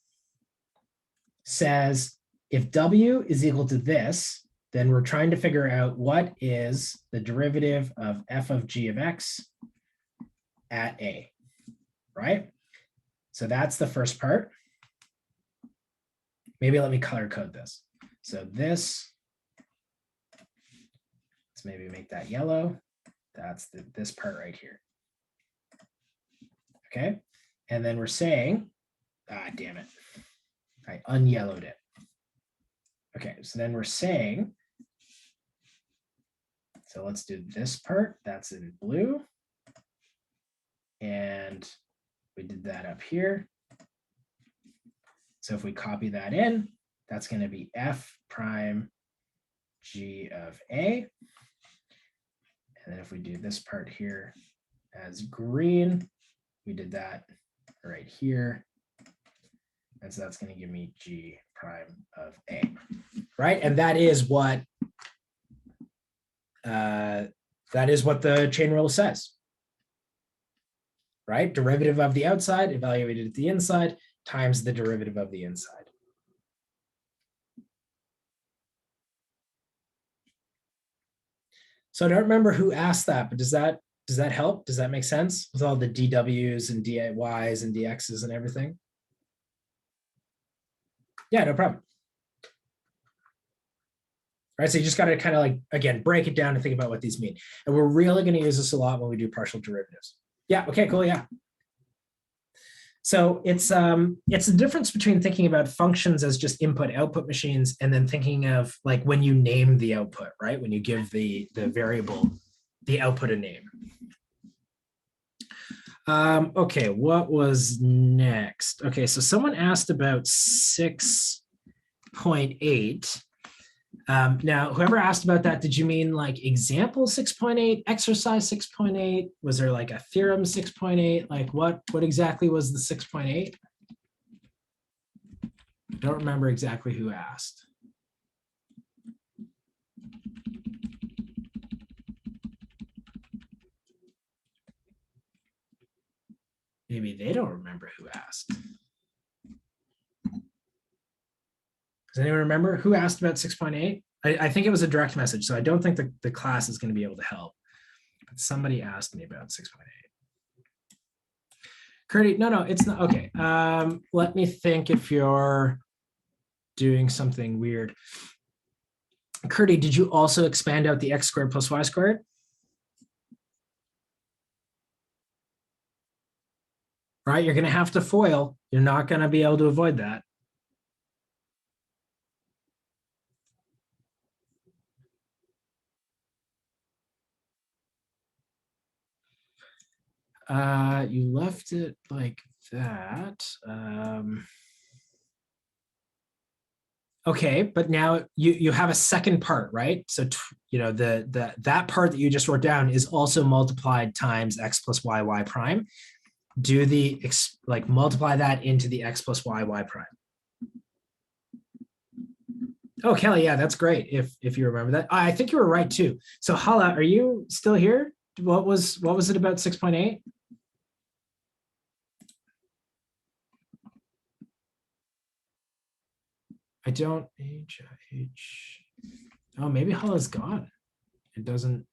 says if w is equal to this, then we're trying to figure out what is the derivative of f of g of x at a, right? So that's the first part. Maybe let me color code this. So this, let's maybe make that yellow. That's this part right here. Okay, and then we're saying, damn it, I unyellowed it. Okay, so then we're saying, so let's do this part, that's in blue. And we did that up here. So if we copy that in, that's going to be f prime g of a. And then if we do this part here as green, we did that right here. And so that's going to give me g prime of a, right? And that is what the chain rule says, right? Derivative of the outside evaluated at the inside times the derivative of the inside. So I don't remember who asked that, but does that help? Does that make sense with all the dw's and dy's and dx's and everything? Yeah, no problem. All right, so you just got to kind of like, again, break it down and think about what these mean. And we're really going to use this a lot when we do partial derivatives. Yeah, okay, cool, yeah. So it's the difference between thinking about functions as just input-output machines and then thinking of like when you name the output, right? When you give the variable, the output a name. Okay, what was next? Okay, so someone asked about 6.8. Now, whoever asked about that, did you mean like example 6.8, exercise 6.8? Was there like a theorem 6.8? Like what exactly was the 6.8? I don't remember exactly who asked. Maybe they don't remember who asked. Does anyone remember who asked about 6.8? I think it was a direct message, so I don't think the class is going to be able to help. But somebody asked me about 6.8. Curdy, no, it's not. Okay, let me think if you're doing something weird. Curdy, did you also expand out the x squared plus y squared? Right, you're going to have to FOIL. You're not going to be able to avoid that. You left it like that. Okay, but now you have a second part, right? So that part that you just wrote down is also multiplied times x plus y prime. Do the multiply that into the x plus y prime. Oh, Kelly, yeah, that's great. If you remember that, I think you were right too. So Hala, are you still here? What was it about 6.8? I don't H. Oh, maybe Hala's gone. It doesn't.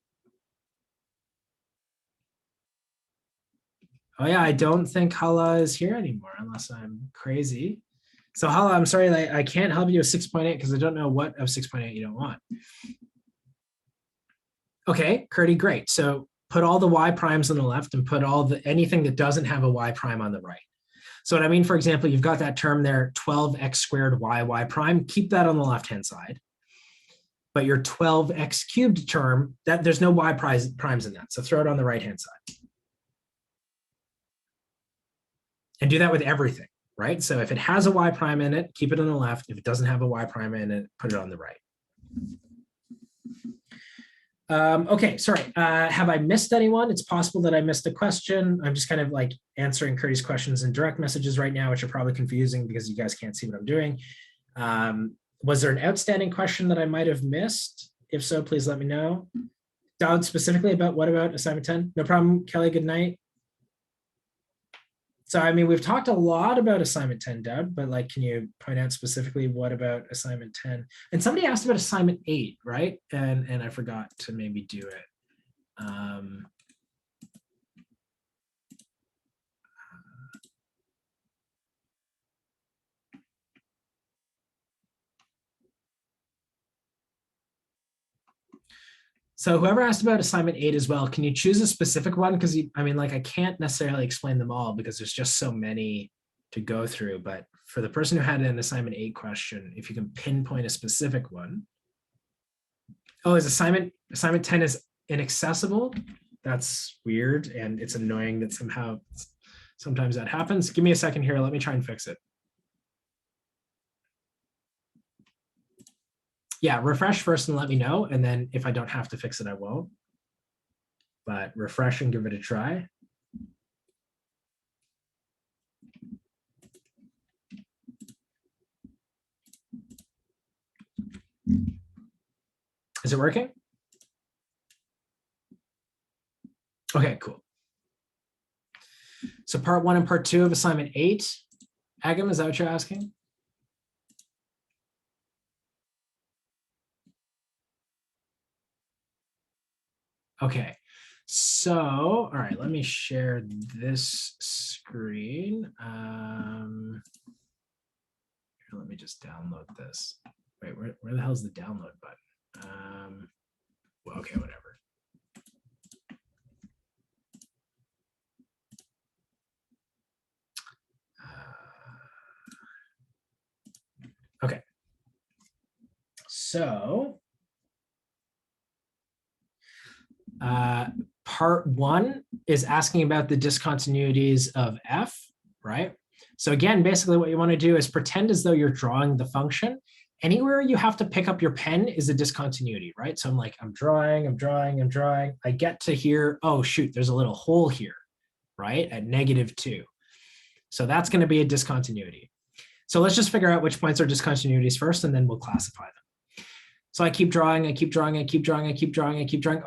Oh yeah, I don't think Hala is here anymore unless I'm crazy. So Hala, I'm sorry, I can't help you with 6.8 because I don't know what of 6.8 you don't want. Okay, Curdy, great. So put all the y primes on the left and put anything that doesn't have a y prime on the right. So what I mean, for example, you've got that term there, 12x squared y prime. Keep that on the left-hand side. But your 12x cubed term, there's no y primes in that. So throw it on the right-hand side. And do that with everything, right? So if it has a y prime in it, keep it on the left. If it doesn't have a y prime in it, put it on the right. Okay, sorry. Have I missed anyone? It's possible that I missed a question. I'm just kind of like answering Curdy's questions in direct messages right now, which are probably confusing because you guys can't see what I'm doing. Was there an outstanding question that I might have missed? If so, please let me know. Dowd, specifically about what about assignment 10? No problem, Kelly, good night. So, I mean, we've talked a lot about assignment 10, Dowd, but like, can you point out specifically what about assignment 10? And somebody asked about assignment 8, right? And I forgot to maybe do it. So whoever asked about assignment 8 as well, can you choose a specific one? Because I mean, like, I can't necessarily explain them all because there's just so many to go through. But for the person who had an assignment 8 question, if you can pinpoint a specific one. Oh, is assignment 10 is inaccessible? That's weird. And it's annoying that sometimes that happens. Give me a second here. Let me try and fix it. Yeah, refresh first and let me know. And then if I don't have to fix it, I won't. But refresh and give it a try. Is it working? Okay, cool. So part 1 and part 2 of assignment 8. Agam, is that what you're asking? Okay, so, all right, let me share this screen. Let me just download this. Wait, where the hell's the download button? Well, okay, whatever. Okay, so part 1 is asking about the discontinuities of F, right? So again, basically what you want to do is pretend as though you're drawing the function. Anywhere you have to pick up your pen is a discontinuity, right? So I'm like, I'm drawing. I get to here, oh shoot, there's a little hole here, right? At -2. So that's going to be a discontinuity. So let's just figure out which points are discontinuities first, and then we'll classify them. So I keep drawing.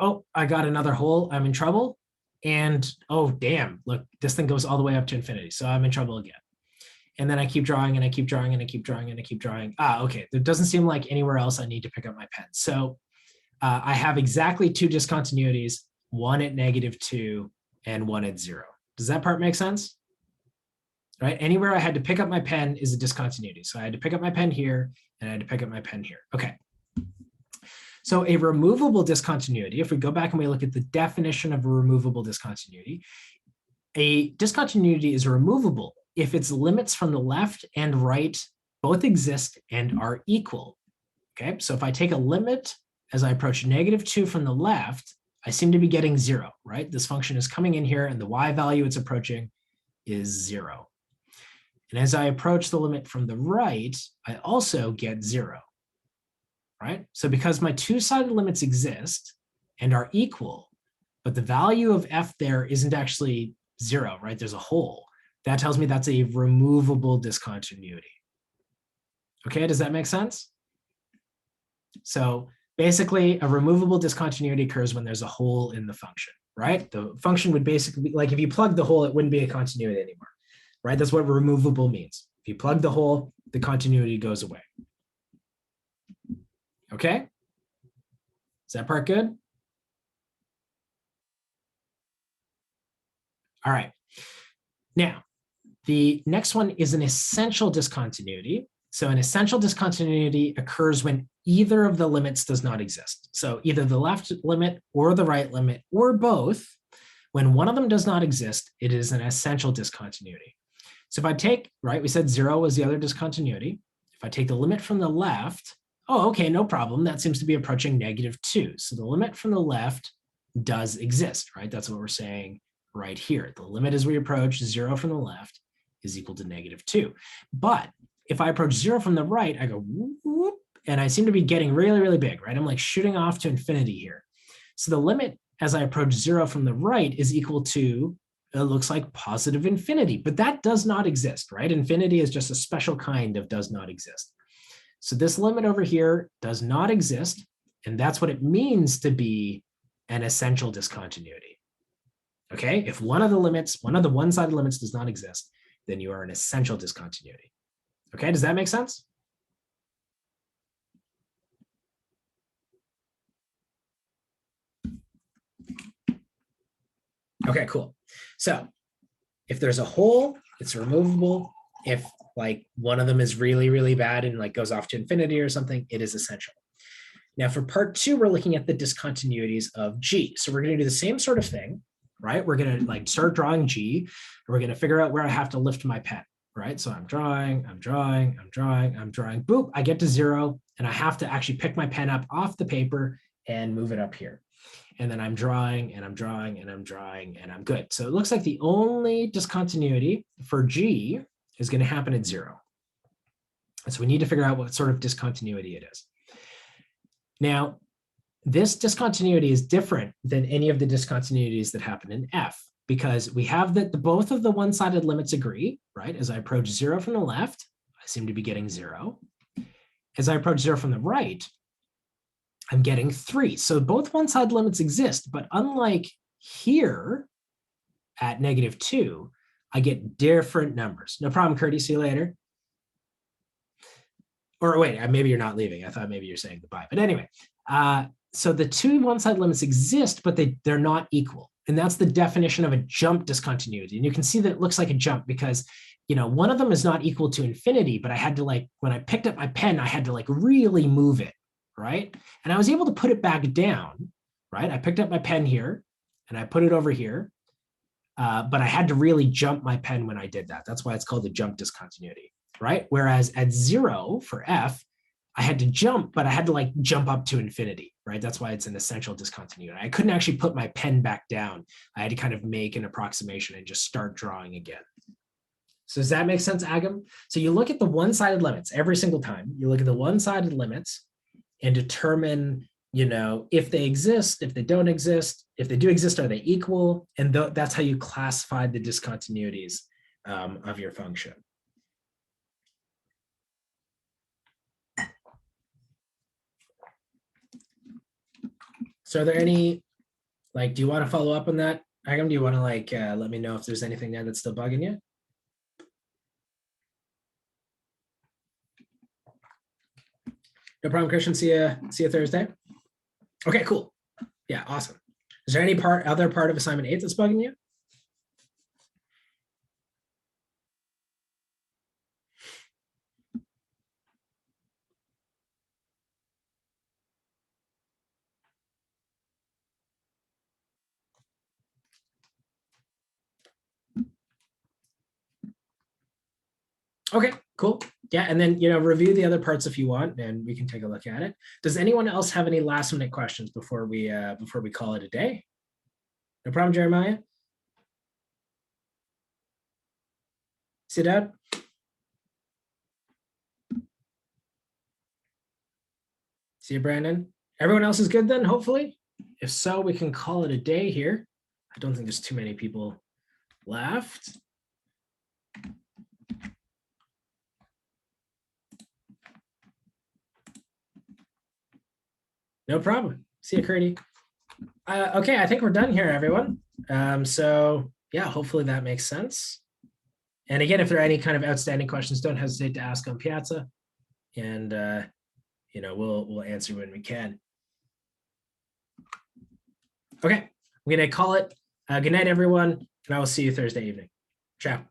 Oh, I got another hole. I'm in trouble. And oh, damn, look, this thing goes all the way up to infinity. So I'm in trouble again. And then I keep drawing and I keep drawing and I keep drawing and I keep drawing. Ah, okay. There doesn't seem like anywhere else I need to pick up my pen. So I have exactly 2 discontinuities, one at -2 and one at 0. Does that part make sense? Right? Anywhere I had to pick up my pen is a discontinuity. So I had to pick up my pen here and I had to pick up my pen here. Okay. So a removable discontinuity, if we go back and we look at the definition of a removable discontinuity, a discontinuity is removable if its limits from the left and right both exist and are equal. Okay, so if I take a limit as I approach -2 from the left, I seem to be getting 0, right? This function is coming in here and the y value it's approaching is 0. And as I approach the limit from the right, I also get 0, right? So because my 2-sided limits exist and are equal, but the value of f there isn't actually 0, right? There's a hole. That tells me that's a removable discontinuity. Okay, does that make sense? So basically, a removable discontinuity occurs when there's a hole in the function, right? The function would basically be like, if you plug the hole, it wouldn't be a continuity anymore, right? That's what removable means. If you plug the hole, the continuity goes away. Okay? Is that part good? All right. Now, the next one is an essential discontinuity. So an essential discontinuity occurs when either of the limits does not exist. So either the left limit or the right limit or both, when one of them does not exist, it is an essential discontinuity. So if I take, right, we said 0 was the other discontinuity. If I take the limit from the left, oh, okay, no problem. That seems to be approaching -2. So the limit from the left does exist, right? That's what we're saying right here. The limit as we approach 0 from the left is equal to -2. But if I approach 0 from the right, I go whoop, whoop, and I seem to be getting really, really big, right? I'm like shooting off to infinity here. So the limit as I approach 0 from the right is equal to, it looks like positive infinity, but that does not exist, right? Infinity is just a special kind of does not exist. So this limit over here does not exist, and that's what it means to be an essential discontinuity. Okay, if one of the limits, one of the one-sided limits does not exist, then you are an essential discontinuity. Okay, does that make sense? Okay, cool. So if there's a hole, it's removable. If like one of them is really, really bad and like goes off to infinity or something, it is essential. Now for part 2, we're looking at the discontinuities of G. So we're going to do the same sort of thing, right? We're going to like start drawing G, and we're going to figure out where I have to lift my pen, right? So I'm drawing, boop, I get to 0, and I have to actually pick my pen up off the paper and move it up here. And then I'm drawing, and I'm drawing, and I'm drawing, and I'm good. So it looks like the only discontinuity for G is going to happen at 0. And so we need to figure out what sort of discontinuity it is. Now, this discontinuity is different than any of the discontinuities that happen in F, because we have that both of the one-sided limits agree, right? As I approach 0 from the left, I seem to be getting 0. As I approach 0 from the right, I'm getting 3. So both one-sided limits exist, but unlike here at -2, I get different numbers. No problem, Curdy. See you later. Or wait, maybe you're not leaving. I thought maybe you're saying goodbye. But anyway, so the two one-sided limits exist, but they're not equal. And that's the definition of a jump discontinuity. And you can see that it looks like a jump because, you know, one of them is not equal to infinity, but I had to like, when I picked up my pen, I had to like really move it, right? And I was able to put it back down, right? I picked up my pen here and I put it over here, but I had to really jump my pen when I did that. That's why it's called the jump discontinuity, right? Whereas at 0 for F, I had to jump, but I had to like jump up to infinity, right? That's why it's an essential discontinuity. I couldn't actually put my pen back down. I had to kind of make an approximation and just start drawing again. So does that make sense, Agam? So you look at the one-sided limits every single time. You look at the one-sided limits and determine, you know, if they exist, if they don't exist, if they do exist, are they equal? And that's how you classify the discontinuities of your function. So are there any, like, do you want to follow up on that, Agam? Do you want to like, let me know if there's anything there that's still bugging you? No problem, Christian. See you Thursday. Okay, cool. Yeah, awesome. Is there any other part of assignment 8 that's bugging you? Okay, cool. Yeah, and then, you know, review the other parts if you want, and we can take a look at it. Does anyone else have any last minute questions before we call it a day? No problem, Jeremiah. Sit down. See you, Brandon. Everyone else is good then, hopefully? If so, we can call it a day here. I don't think there's too many people left. No problem. See you, Curdy. Okay, I think we're done here, everyone. So yeah, hopefully that makes sense. And again, if there are any kind of outstanding questions, don't hesitate to ask on Piazza, and you know, we'll answer when we can. Okay, I'm gonna call it. Good night, everyone, and I will see you Thursday evening. Ciao.